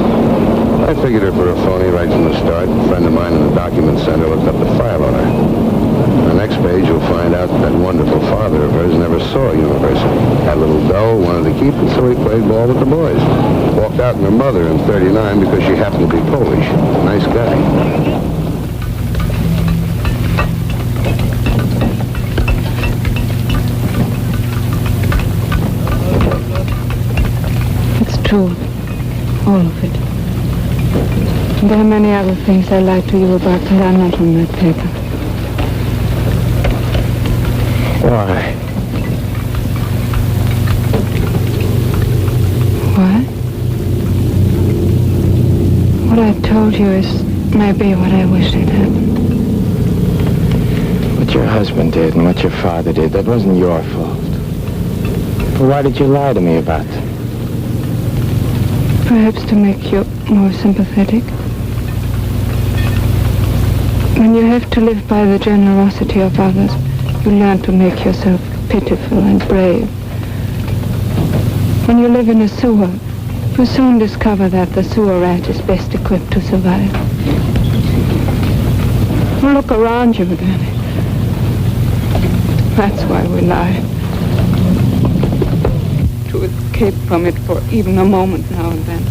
Speaker 2: I figured her for a phony right from the start. A friend of mine in the document center looked up the file on her. On the next page, you'll find out that wonderful father of hers never saw a university. Had a little dough, wanted to keep it, so he played ball with the boys. Walked out on her mother in '39 because she happened to be Polish. Nice guy.
Speaker 14: It's true. All of it. There are many other things I lied to you about that are not on that paper.
Speaker 6: Why?
Speaker 14: What? What I told you is maybe what I wish had happened.
Speaker 6: What your husband did and what your father did, that wasn't your fault. But why did you lie to me about them?
Speaker 14: Perhaps to make you more sympathetic. When you have to live by the generosity of others, you learn to make yourself pitiful and brave. When you live in a sewer, you soon discover that the sewer rat is best equipped to survive. Well, look around you, Danny. That's why we lie. To escape from it for even a moment now and then.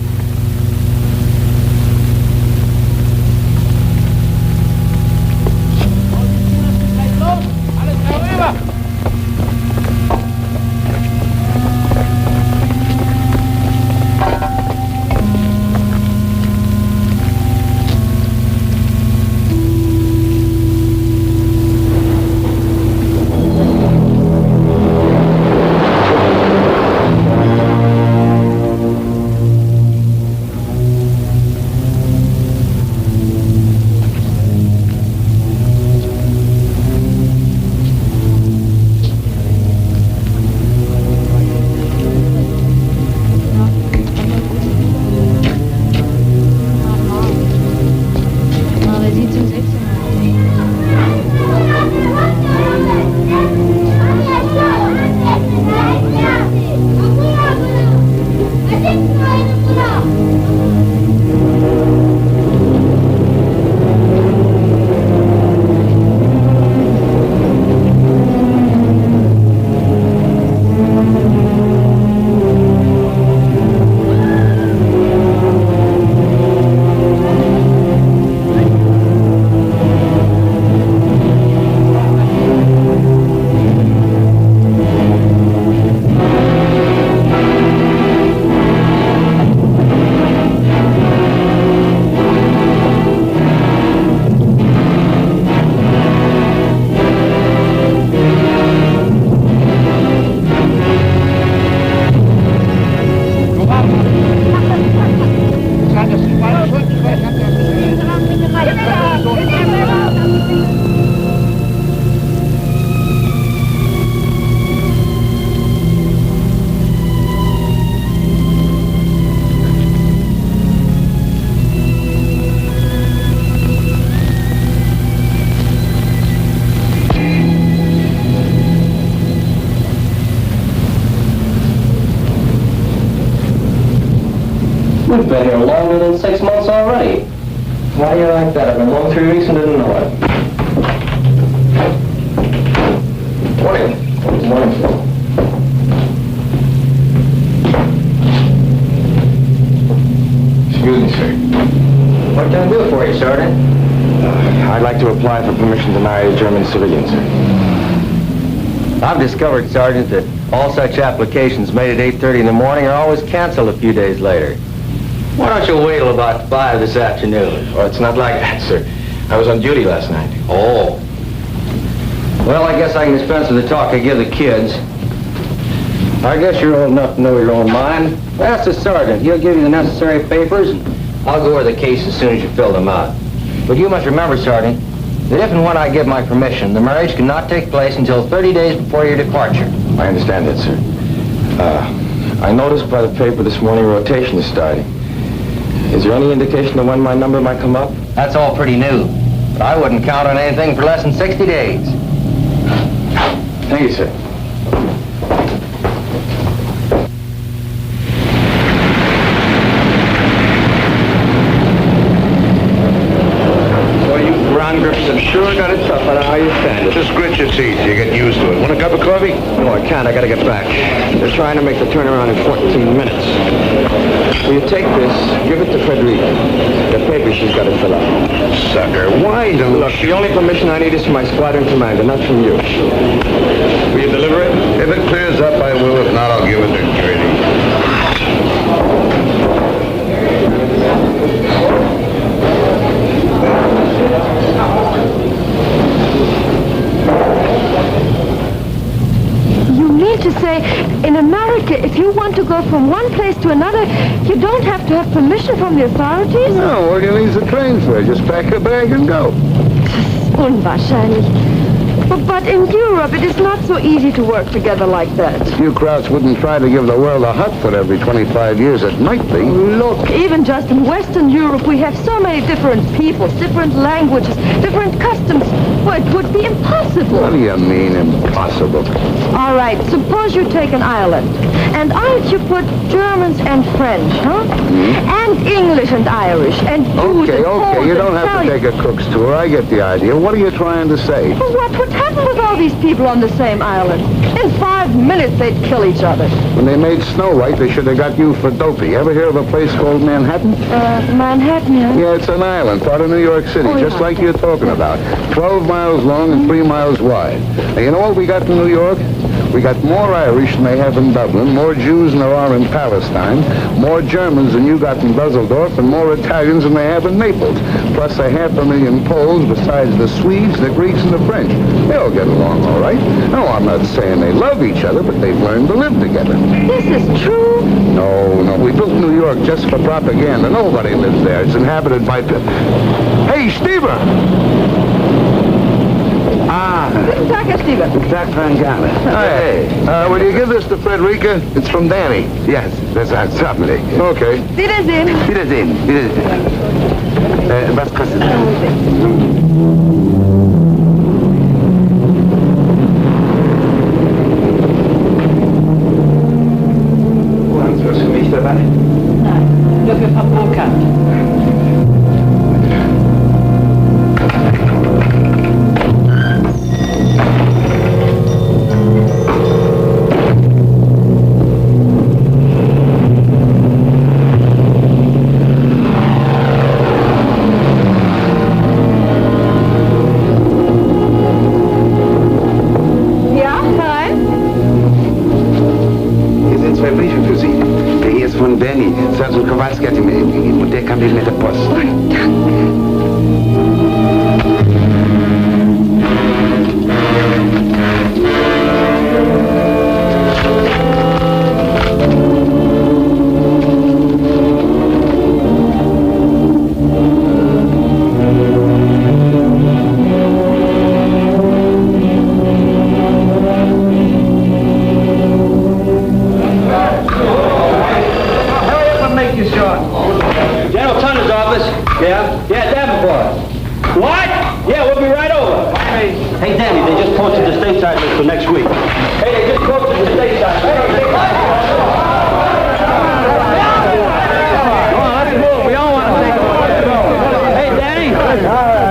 Speaker 8: been here longer than 6 months already. Why do you like that? I've been home 3 weeks and didn't know it. Morning. Morning.
Speaker 21: Excuse me, sir.
Speaker 8: What can I do for you, Sergeant?
Speaker 21: I'd like to apply for permission to marry a German civilian, sir.
Speaker 6: I've discovered, Sergeant, that all such applications made at 8:30 in the morning are always canceled a few days later. Why don't you wait till about 5 this afternoon?
Speaker 21: Oh, it's not like that, sir. I was on duty last night.
Speaker 6: Oh. Well, I guess I can dispense with the talk I give the kids. I guess you're old enough to know your own mind. Ask the sergeant. He'll give you the necessary papers, and I'll go over the case as soon as you fill them out. But you must remember, Sergeant, that if and when I give my permission, the marriage cannot take place until 30 days before your departure.
Speaker 21: I understand that, sir. I noticed by the paper this morning rotation is starting. Is there any indication of when my number might come up?
Speaker 6: That's all pretty new. But I wouldn't count on anything for less than 60 days.
Speaker 21: Thank you, sir.
Speaker 22: I've sure got it tough. I don't know how you stand it.
Speaker 2: Just grit your teeth. You're getting used to it. Want a cup of coffee?
Speaker 22: No, I can't. I gotta get back. They're trying to make the turnaround in 14 minutes. Will you take this, give it to Frederica. The paper she's got to fill out.
Speaker 2: Sucker, why don't...
Speaker 22: Look, the only permission I need is from my squadron commander, not from you. Will you deliver it?
Speaker 2: If it clears up, I will. If not, I'll give it to Grady.
Speaker 20: To say, in America, if you want to go from one place to another, you don't have to have permission from the authorities?
Speaker 2: No, all you need is a train fare. Just pack a bag and go.
Speaker 20: Unwahrscheinlich. But in Europe, it is not so easy to work together like that.
Speaker 2: You Krauts wouldn't try to give the world a hot foot every 25 years. It might be.
Speaker 20: Look, even just in Western Europe, we have so many different peoples, different languages, different customs. Well, it would be impossible.
Speaker 2: What do you mean, impossible?
Speaker 20: All right, suppose you take an island. And on it you put Germans and French, huh? And English and Irish, and Jews and Poles.
Speaker 2: You don't have to take a cook's tour. I get the idea. What are you trying to say?
Speaker 20: Well, what would happen with all these people on the same island? In 5 minutes, they'd kill each other.
Speaker 2: When they made Snow White, they should have got you for dopey. Ever hear of a place called Manhattan?
Speaker 20: Manhattan, yeah?
Speaker 2: Yeah, it's an island, part of New York City, just like you're talking about. 12 miles long and 3 miles wide. Now, you know what we got in New York? We got more Irish than they have in Dublin, more Jews than there are in Palestine, more Germans than you got in Dusseldorf, and more Italians than they have in Naples. Plus 500,000 Poles besides the Swedes, the Greeks, and the French. They all get along all right. No, I'm not saying they love each other, but they've learned to live together.
Speaker 20: This is true?
Speaker 2: No. We built New York just for propaganda. Nobody lives there. It's inhabited by... Hey, Stever!
Speaker 20: Guten Tag, Herr Stever.
Speaker 2: Guten Tag, Van Gala. Hey, will you give this to Frederica? It's from Danny. Yes, that's certainly. Okay.
Speaker 20: Wiedersehen.
Speaker 2: Wiedersehen. Was kostet das?
Speaker 22: Haben Sie was für mich dabei?
Speaker 16: Nein, nur für Frau Burkhardt.
Speaker 1: Und der kam mit der Post.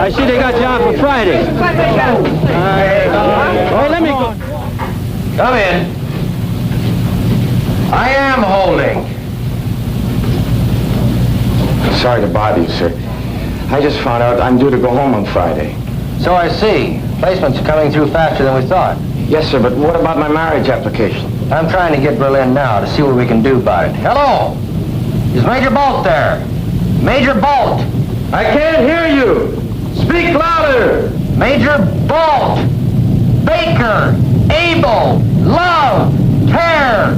Speaker 6: I see they got you on for Friday. Oh, let me go.
Speaker 21: Come in. I am holding. Sorry to bother you, sir. I just found out I'm due to go home on Friday.
Speaker 6: So I see. Placement's coming through faster than we thought.
Speaker 21: Yes, sir, but what about my marriage application?
Speaker 6: I'm trying to get Berlin now to see what we can do about it. Hello? Is Major Bolt there? Major Bolt!
Speaker 21: I can't hear you! Speak louder!
Speaker 6: Major Bolt! Baker! Abel! Love! Care!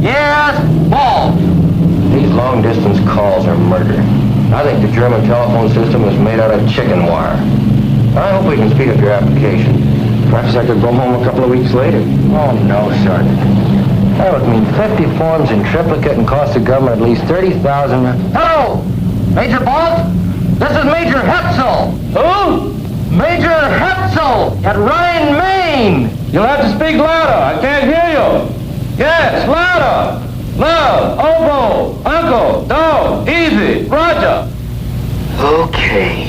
Speaker 6: Yes, Bolt! These long-distance calls are murder. I think the German telephone system was made out of chicken wire. I hope we can speed up your application.
Speaker 21: Perhaps I could go home a couple of weeks later.
Speaker 6: Oh, no, Sergeant. That would mean 50 forms in triplicate and cost the government at least $30,000. Hello! Major Bolt? This is Major Hetzel. Who? Major Hetzel at Rhine, Maine.
Speaker 21: You'll have to speak louder. I can't hear you. Yes, louder. Love, oboe, uncle, dog, easy, Roger.
Speaker 5: Okay.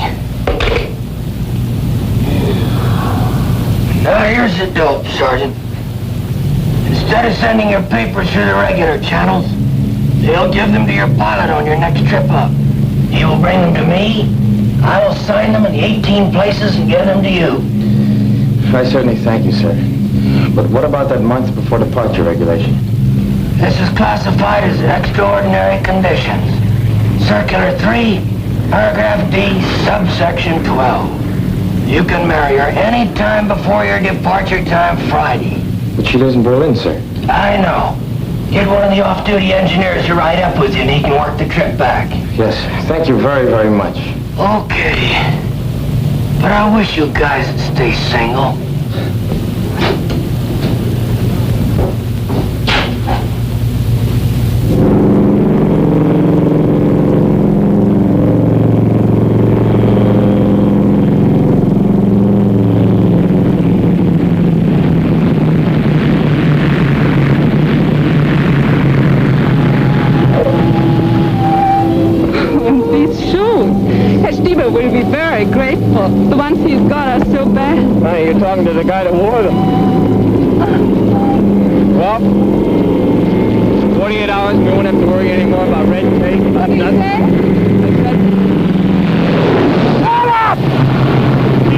Speaker 5: Now here's the dope, Sergeant. Instead of sending your papers through the regular channels, they'll give them to your pilot on your next trip up. He will bring them to me. I will sign them in the 18 places and give them to you.
Speaker 21: I certainly thank you, sir. But what about that month before departure regulation?
Speaker 5: This is classified as extraordinary conditions. Circular 3, paragraph D, subsection 12. You can marry her any time before your departure time Friday.
Speaker 21: But she lives in Berlin, sir.
Speaker 5: I know. Get one of the off-duty engineers to ride up with you and he can work the trip back.
Speaker 21: Yes, thank you very, very much.
Speaker 5: Okay. But I wish you guys would stay single.
Speaker 14: Will be very grateful. The ones he's got are so bad.
Speaker 6: Hey, you're talking to the guy that wore them. Well, 48 hours, we won't have to worry anymore about red tape. Nothing. Shut up!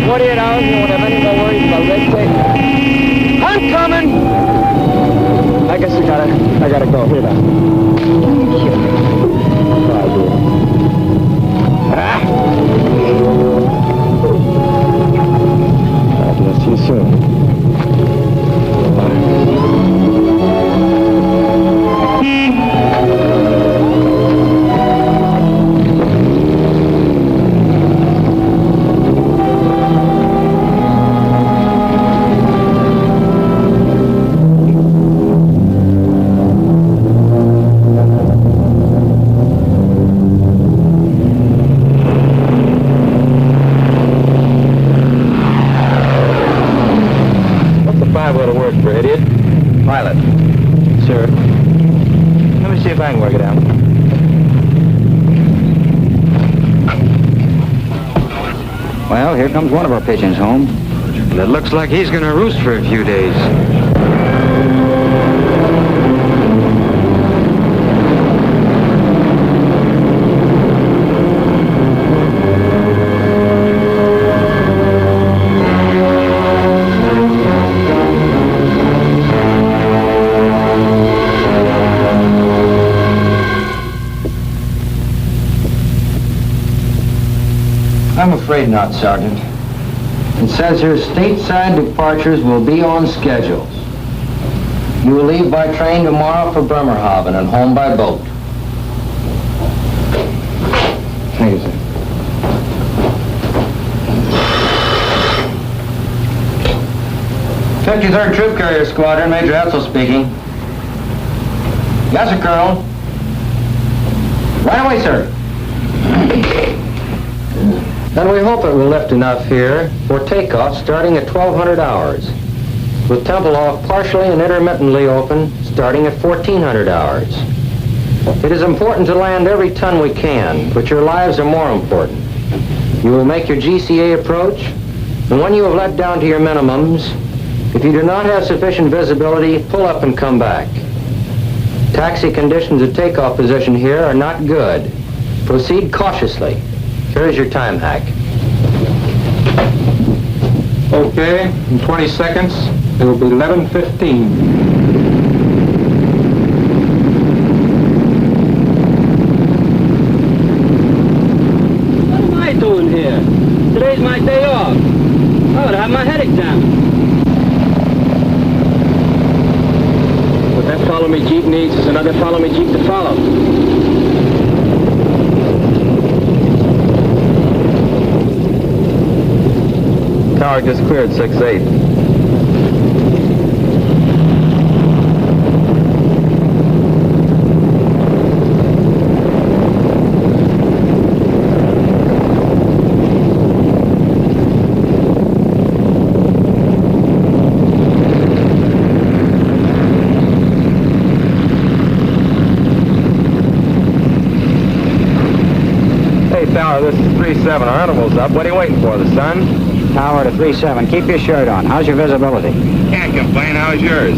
Speaker 6: 48 hours, we won't have any more worries about red tape. I'm coming! I guess I gotta go. Here now.
Speaker 14: Thank you.
Speaker 6: Bye, dear. I'll see you soon. Pilot. Sir. Let me see if I can work it out. Well, here comes one of our pigeons home.
Speaker 3: It looks like he's going to roost for a few days.
Speaker 6: I'm afraid not, Sergeant. It says here stateside departures will be on schedules. You will leave by train tomorrow for Bremerhaven and home by boat.
Speaker 21: Thank you, sir.
Speaker 6: "53rd Troop Carrier Squadron, Major Hetzel speaking. Yes, sir, Colonel. Right away, sir. And we hope it will lift enough here for takeoff starting at 1200 hours, with Tempelhof partially and intermittently open starting at 1400 hours. It is important to land every ton we can, but your lives are more important. You will make your GCA approach, and when you have let down to your minimums, if you do not have sufficient visibility, pull up and come back. Taxi conditions at takeoff position here are not good. Proceed cautiously. Here is your time hack.
Speaker 3: Okay, in 20 seconds, it will be 11:15.
Speaker 7: Doing here? Today's my day off. I would have my head examined. What that follow me Jeep needs is another follow me Jeep to follow.
Speaker 21: Tower just cleared 6-8. This is 3-7. Our interval's up. What are you waiting for, the sun?
Speaker 12: Tower to 3-7. Keep your shirt on. How's your visibility?
Speaker 21: Can't complain. How's yours?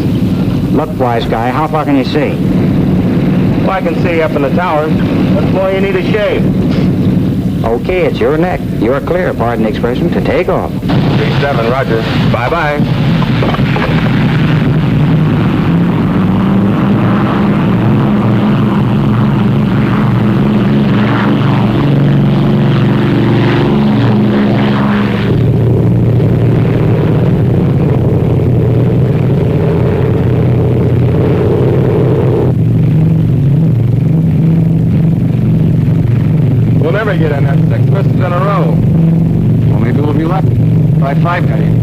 Speaker 12: Look, wise guy, how far can you see?
Speaker 21: Well, I can see up in the tower. What more you need a shave?
Speaker 12: Okay, it's your neck. You're clear, pardon the expression, to take off.
Speaker 21: 3-7, roger. Bye-bye. Never get in that 6 misses in a row.
Speaker 3: Well, maybe we'll be lucky. Try 5 cutting.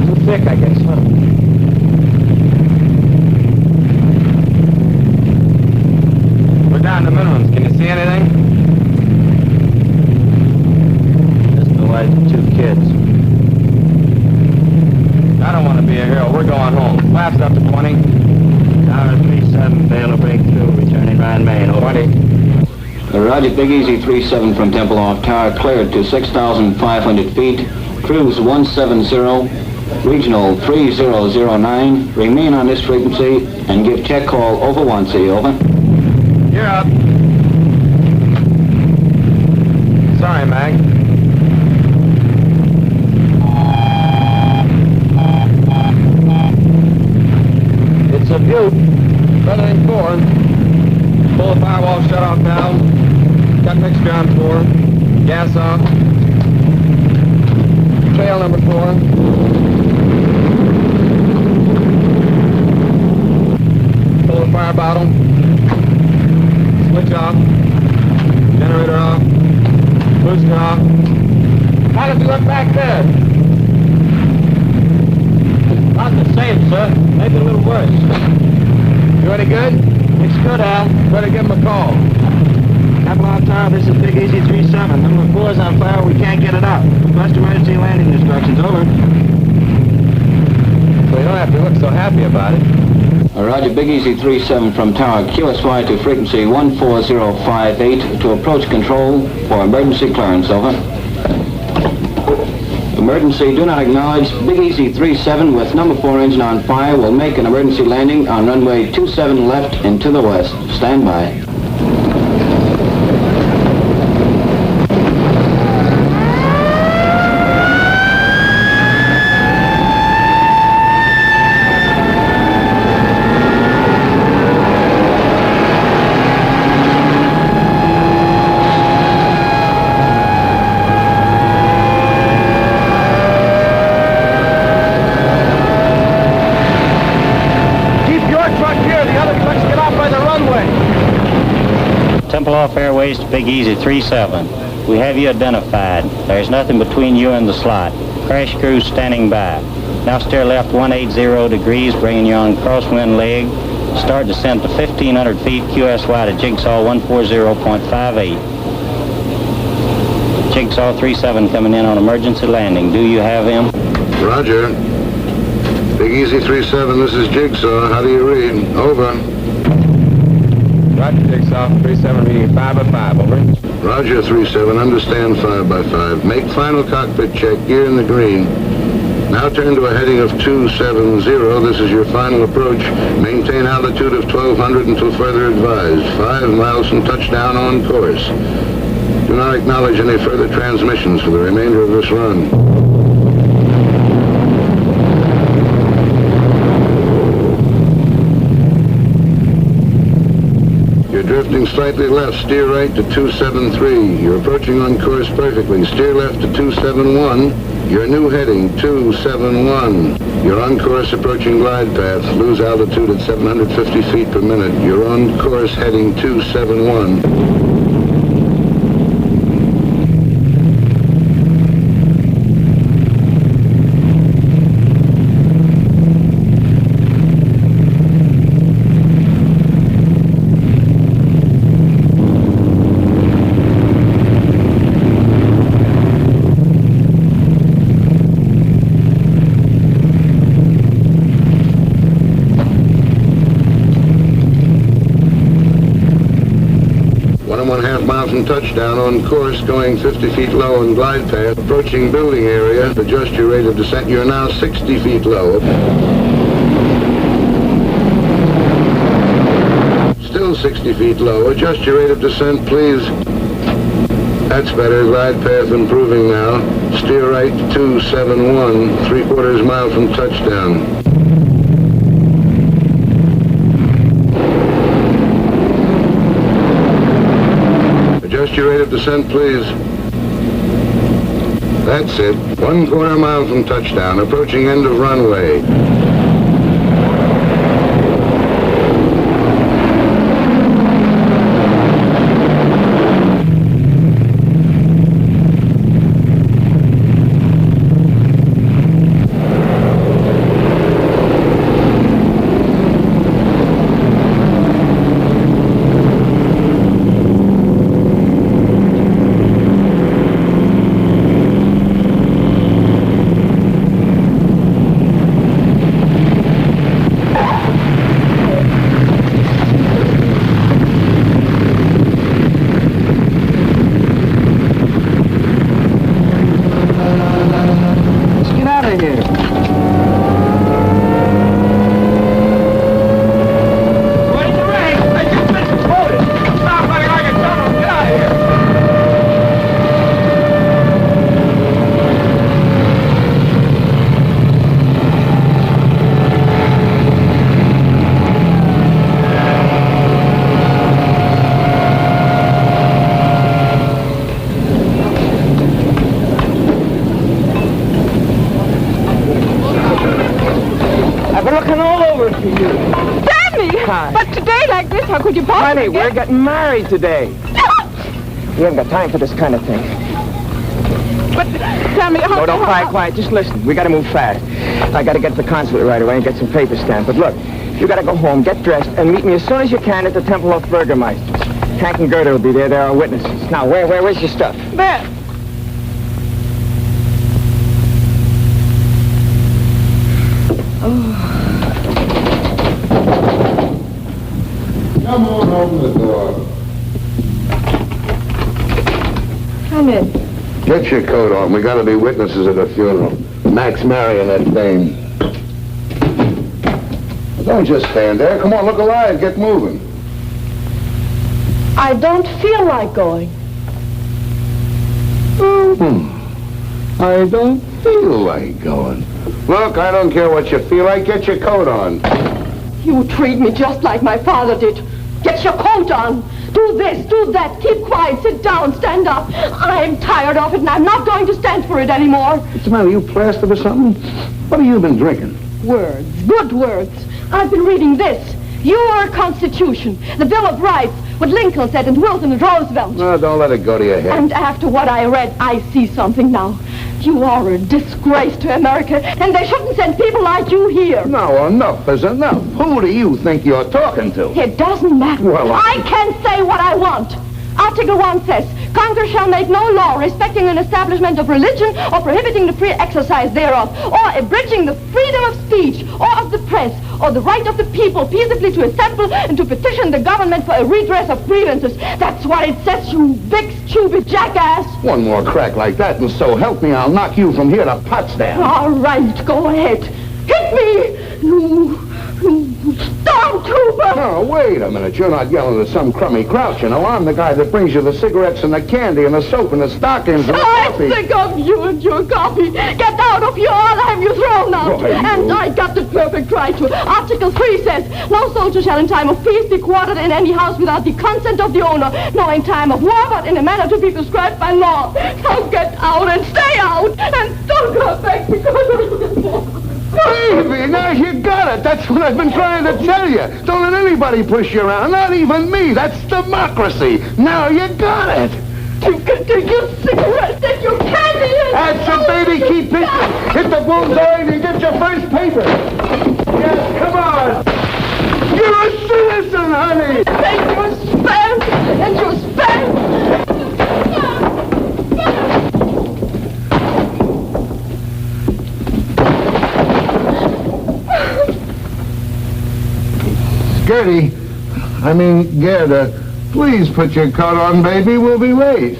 Speaker 21: Too thick, I guess, huh? Down the minimums. Can you see anything?
Speaker 7: Just the wife and 2 kids.
Speaker 21: I don't want to be a hero. We're going home. Flaps up to 20.
Speaker 7: Tower 3-7, fail to break through, returning by main, over.
Speaker 21: 20.
Speaker 23: Roger, Big Easy 3-7 from Temple off tower, cleared to 6,500 feet, cruise 170, regional 3009, remain on this frequency, and give check call over 1C, over.
Speaker 21: You're up. Sorry, Mag. It's a Butte. Better than 4. Pull the firewall shut-off valve. Got mixture on 4. Gas off. Trail number 4. Pull the fire bottle. Switch off. Generator off. Booster off. How did you look back there?
Speaker 7: Not the same, sir. Maybe a little worse.
Speaker 21: You any good?
Speaker 7: It's good, Al.
Speaker 21: Better give him a call.
Speaker 7: Capitol Tower, this is Big Easy 3-7. Number 4 is on fire. We can't get it up. Request emergency landing instructions. Over.
Speaker 21: Well, you don't have to look so happy about it.
Speaker 23: Roger, Big Easy 3-7 from tower, QSY to frequency 14058 to approach control for emergency clearance, over. Emergency, do not acknowledge. Big Easy 3-7 with number 4 engine on fire will make an emergency landing on runway 27 left and to the west. Stand by.
Speaker 7: Off airways to Big Easy 3-7. We have you identified. There's nothing between you and the slot. Crash crew standing by.
Speaker 4: Now steer left 180 degrees, bringing you on crosswind leg. Start descent to 1,500 feet, QSY to Jigsaw 140.58. Jigsaw 37 coming in on emergency landing. Do you have him?
Speaker 2: Roger. Big Easy 37, this is Jigsaw. How do you read? Over.
Speaker 21: Roger, Jigsaw. 37 reading 5 by 5, over.
Speaker 2: Roger, 37, understand 5 by 5. Make final cockpit check, gear in the green. Now turn to a heading of 270. This is your final approach. Maintain altitude of 1,200 until further advised. 5 miles from touchdown on course. Do not acknowledge any further transmissions for the remainder of this run. You're drifting slightly left. Steer right to 273. You're approaching on course perfectly. Steer left to 271. Your new heading, 271. You're on course approaching glide path. Lose altitude at 750 feet per minute. You're on course heading 271. Touchdown on course, going 50 feet low on glide path, approaching building area. Adjust your rate of descent. You're now 60 feet low. Still 60 feet low. Adjust your rate of descent, please. That's better. Glide path improving now. Steer right 271, 3/4 mile from touchdown. Adjust your rate of descent, please. That's it. 1/4 mile from touchdown, approaching end of runway.
Speaker 6: Honey, we're getting married today. We haven't got time for this kind of thing.
Speaker 14: But, Sammy,
Speaker 6: No, don't cry, quiet. Just listen. We gotta move fast. I gotta get to the consulate right away and get some papers stamped. But look, you gotta go home, get dressed, and meet me as soon as you can at the Temple of Burgermeister. Hank and Gerda will be there. They're our witnesses. Now, where's your stuff?
Speaker 14: There.
Speaker 2: Come on, open the door.
Speaker 20: Come in.
Speaker 2: Get your coat on. We gotta be witnesses at a funeral. Max marrying that dame. Don't just stand there. Come on, look alive. Get moving.
Speaker 20: I don't feel like going.
Speaker 2: I don't feel like going. Look, I don't care what you feel like. Get your coat on.
Speaker 20: You treat me just like my father did. Get your coat on. Do this, do that. Keep quiet. Sit down. Stand up. I'm tired of it, and I'm not going to stand for it anymore.
Speaker 2: What's the matter? You plastered or something? What have you been drinking?
Speaker 20: Words. Good words. I've been reading this. Your Constitution. The Bill of Rights. What Lincoln said and Wilson and Roosevelt.
Speaker 2: No, don't let it go to your head.
Speaker 20: And after what I read, I see something now. You are a disgrace to America, and they shouldn't send people like you here.
Speaker 2: No, enough is enough. Who do you think you're talking to?
Speaker 20: It doesn't matter.
Speaker 2: Well,
Speaker 20: I can say what I want. Article 1 says, Congress shall make no law respecting an establishment of religion or prohibiting the free exercise thereof, or abridging the freedom of speech or of the press, or the right of the people peaceably to assemble and to petition the government for a redress of grievances. That's what it says, you big, stupid jackass.
Speaker 2: One more crack like that, and so help me, I'll knock you from here to Potsdam.
Speaker 20: All right, go ahead. Hit me, you stormtrooper!
Speaker 2: No, wait a minute. You're not yelling at some crummy grouch, you know. I'm the guy that brings you the cigarettes and the candy and the soap and the stockings and the coffee.
Speaker 20: I'm sick of you and your coffee. Get out of here, I'll have you thrown out. And I got the perfect right to. Article 3 says, no soldier shall in time of peace be quartered in any house without the consent of the owner, nor in time of war, but in a manner to be prescribed by law. So get out and stay out, and don't come back because
Speaker 2: Baby, now you got it. That's what I've been trying to tell you. Don't let anybody push you around, not even me. That's democracy. Now you got it.
Speaker 20: You can take your cigarettes and your candy and...
Speaker 2: That's it, baby. Keep hitting. Hit the bullseye and you get your first paper. Yes, come on. You're a citizen, honey.
Speaker 20: Take your spam and your spam.
Speaker 2: Gerda, please put your coat on, baby. We'll be late.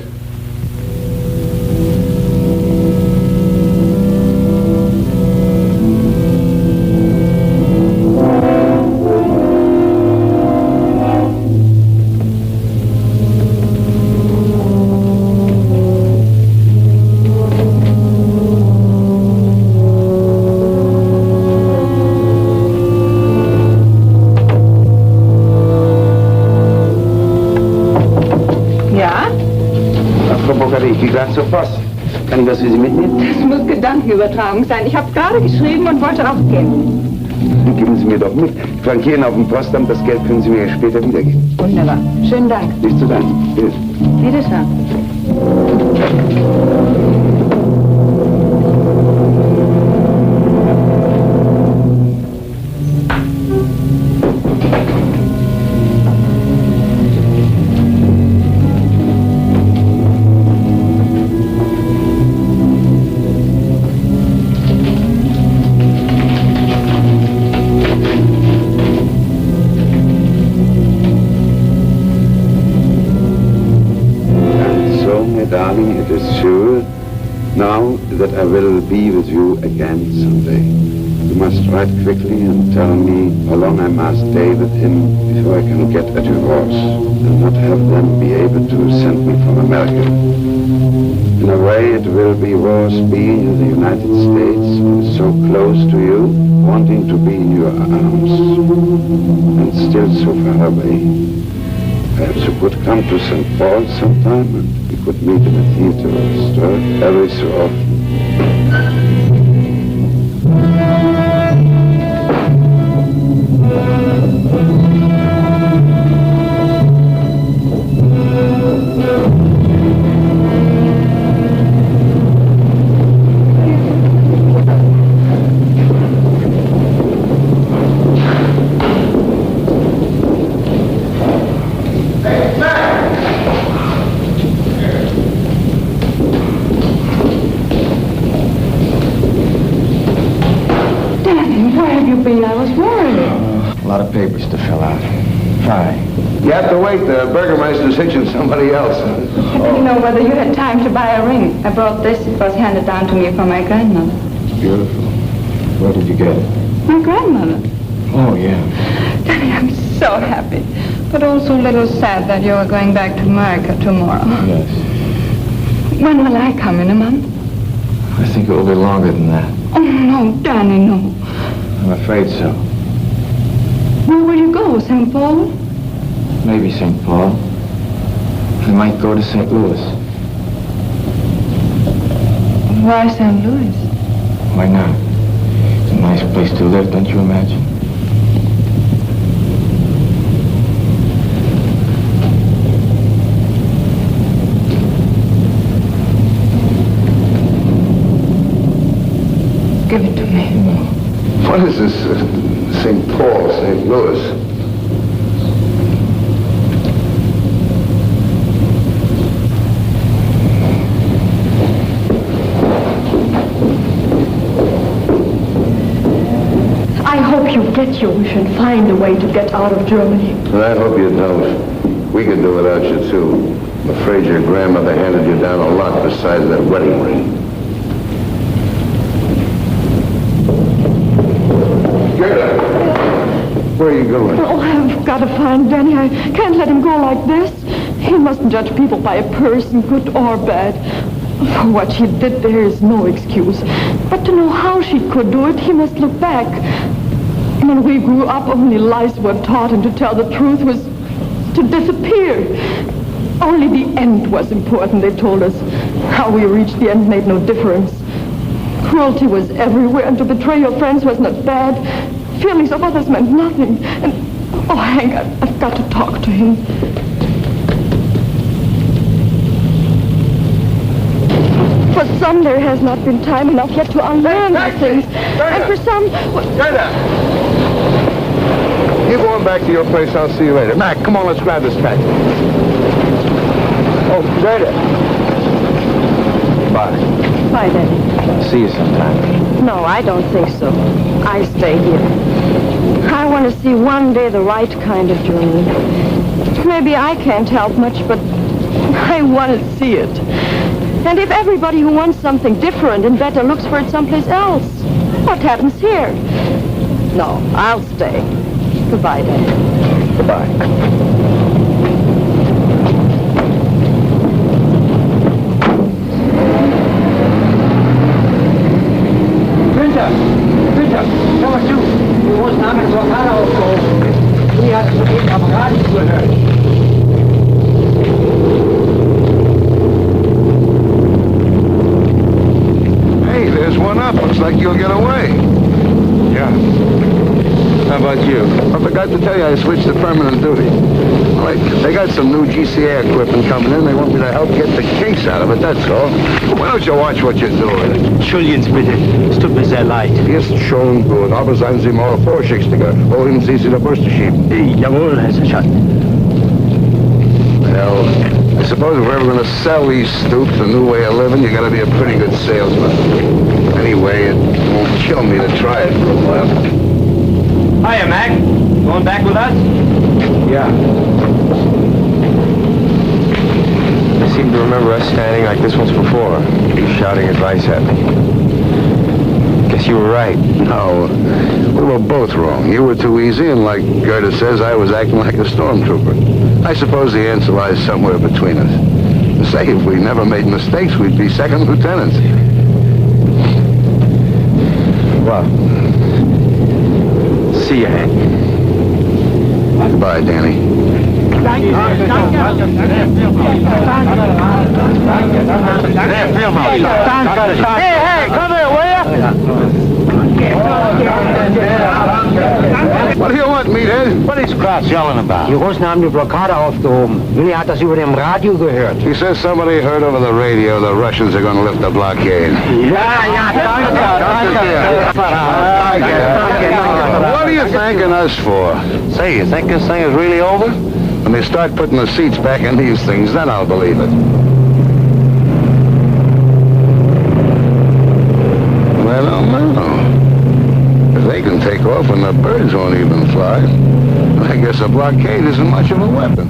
Speaker 1: Zur Post. Kann ich was für Sie mitnehmen?
Speaker 14: Das muss Gedankenübertragung sein. Ich habe gerade geschrieben und wollte aufgeben.
Speaker 1: Geben Sie mir doch mit. Flankieren auf dem Postamt, das Geld können Sie mir später wiedergeben.
Speaker 14: Wunderbar. Schönen Dank.
Speaker 1: Nicht zu danken.
Speaker 14: Wiedersehen.
Speaker 1: Darling, it is sure now that I will be with you again someday. You must write quickly and tell me how long I must stay with him before I can get a divorce and not have them be able to send me from America. In a way, it will be worse being in the United States, so close to you, wanting to be in your arms, and still so far away. Perhaps you could come to St. Paul sometime and we could meet in a theater or store every so often.
Speaker 22: Papers to fill out. Fine.
Speaker 2: You have to wait. The Burgermeister's hitching somebody else.
Speaker 14: I didn't know whether you had time to buy a ring. I brought this. It was handed down to me from my grandmother.
Speaker 22: Beautiful. Where did you get it?
Speaker 14: My grandmother.
Speaker 22: Oh, yeah.
Speaker 14: Daddy, I'm so happy. But also a little sad that you are going back to America tomorrow.
Speaker 22: Yes.
Speaker 14: When will I come? In a month?
Speaker 22: I think it will be longer than that.
Speaker 14: Oh, no, Danny, no.
Speaker 22: I'm afraid so.
Speaker 14: Where will you go? St. Paul?
Speaker 22: Maybe St. Paul. I might go to St. Louis.
Speaker 14: Why St. Louis?
Speaker 22: Why not? It's a nice place to live, don't you imagine?
Speaker 2: What is this? St. Paul, St. Louis.
Speaker 20: I hope you get your wish and find a way to get out of Germany.
Speaker 2: And I hope you don't. We could do without you, too. I'm afraid your grandmother handed you down a lot besides that wedding ring. Gerda! Where are you going?
Speaker 20: Oh, I've got to find Danny. I can't let him go like this. He mustn't judge people by a person, good or bad. For what she did, there is no excuse. But to know how she could do it, he must look back. When we grew up, only lies were taught, and to tell the truth was to disappear. Only the end was important, they told us. How we reached the end made no difference. Cruelty was everywhere, and to betray your friends was not bad. Feelings of others meant nothing. And, oh, Hank, I've got to talk to him. For some, there has not been time enough yet to unlearn these things. And for some...
Speaker 2: You go on back to your place, I'll see you later. Mac, come on, let's grab this taxi. Oh, Gerda. Bye.
Speaker 20: Bye, Daddy.
Speaker 2: See you sometime.
Speaker 20: No, I don't think so. I stay here. I want to see one day the right kind of Germany. Maybe I can't help much, but I want to see it. And if everybody who wants something different and better looks for it someplace else, what happens here? No, I'll stay. Goodbye, Daddy.
Speaker 2: Goodbye.
Speaker 8: Ficha, hör mal zu. Du musst namens Blockade aufgehoben. Die hast du eben am Radio gehört.
Speaker 2: Hey, there's one up. Looks like you'll get away.
Speaker 22: Yeah. How about you?
Speaker 2: I forgot to tell you I switched to permanent duty. They got some new GCA equipment coming in. They want me to help get the case out of it, that's all. Why don't you watch what you're doing?
Speaker 13: Entschuldigen Sie bitte. Es tut mir sehr leid.
Speaker 2: Ist schon gut, aber seien Sie mal vorsichtiger. Wohin Sie die Brüste schieben?
Speaker 13: Jawohl, Herr Sergeant.
Speaker 2: Well, I suppose if we're ever going to sell these stoops, a new way of living, you got to be a pretty good salesman. Anyway, it won't kill me to try it for a while.
Speaker 8: Hiya, Mac. Going back with us?
Speaker 22: Yeah. I seem to remember us standing like this once before. You shouting advice at me. Guess you were right.
Speaker 2: No, we were both wrong. You were too easy, and like Gerda says, I was acting like a stormtrooper. I suppose the answer lies somewhere between us. Say, if we never made mistakes, we'd be second lieutenants.
Speaker 22: Well, see you, Hank.
Speaker 2: Goodbye, Danny.
Speaker 8: Hey, come here, will ya?
Speaker 2: What do you want, meathead?
Speaker 8: What is Kraus yelling about?
Speaker 15: Die Russen haben die Blockade aufgehoben. Willi hat das über dem Radio gehört.
Speaker 2: He says somebody heard over the radio the Russians are going to lift the blockade. What are you thanking us for?
Speaker 8: Say, you think this thing is really over?
Speaker 2: When they start putting the seats back in these things, then I'll believe it. I don't know. If they can take off when the birds won't even fly, I guess a blockade isn't much of a weapon.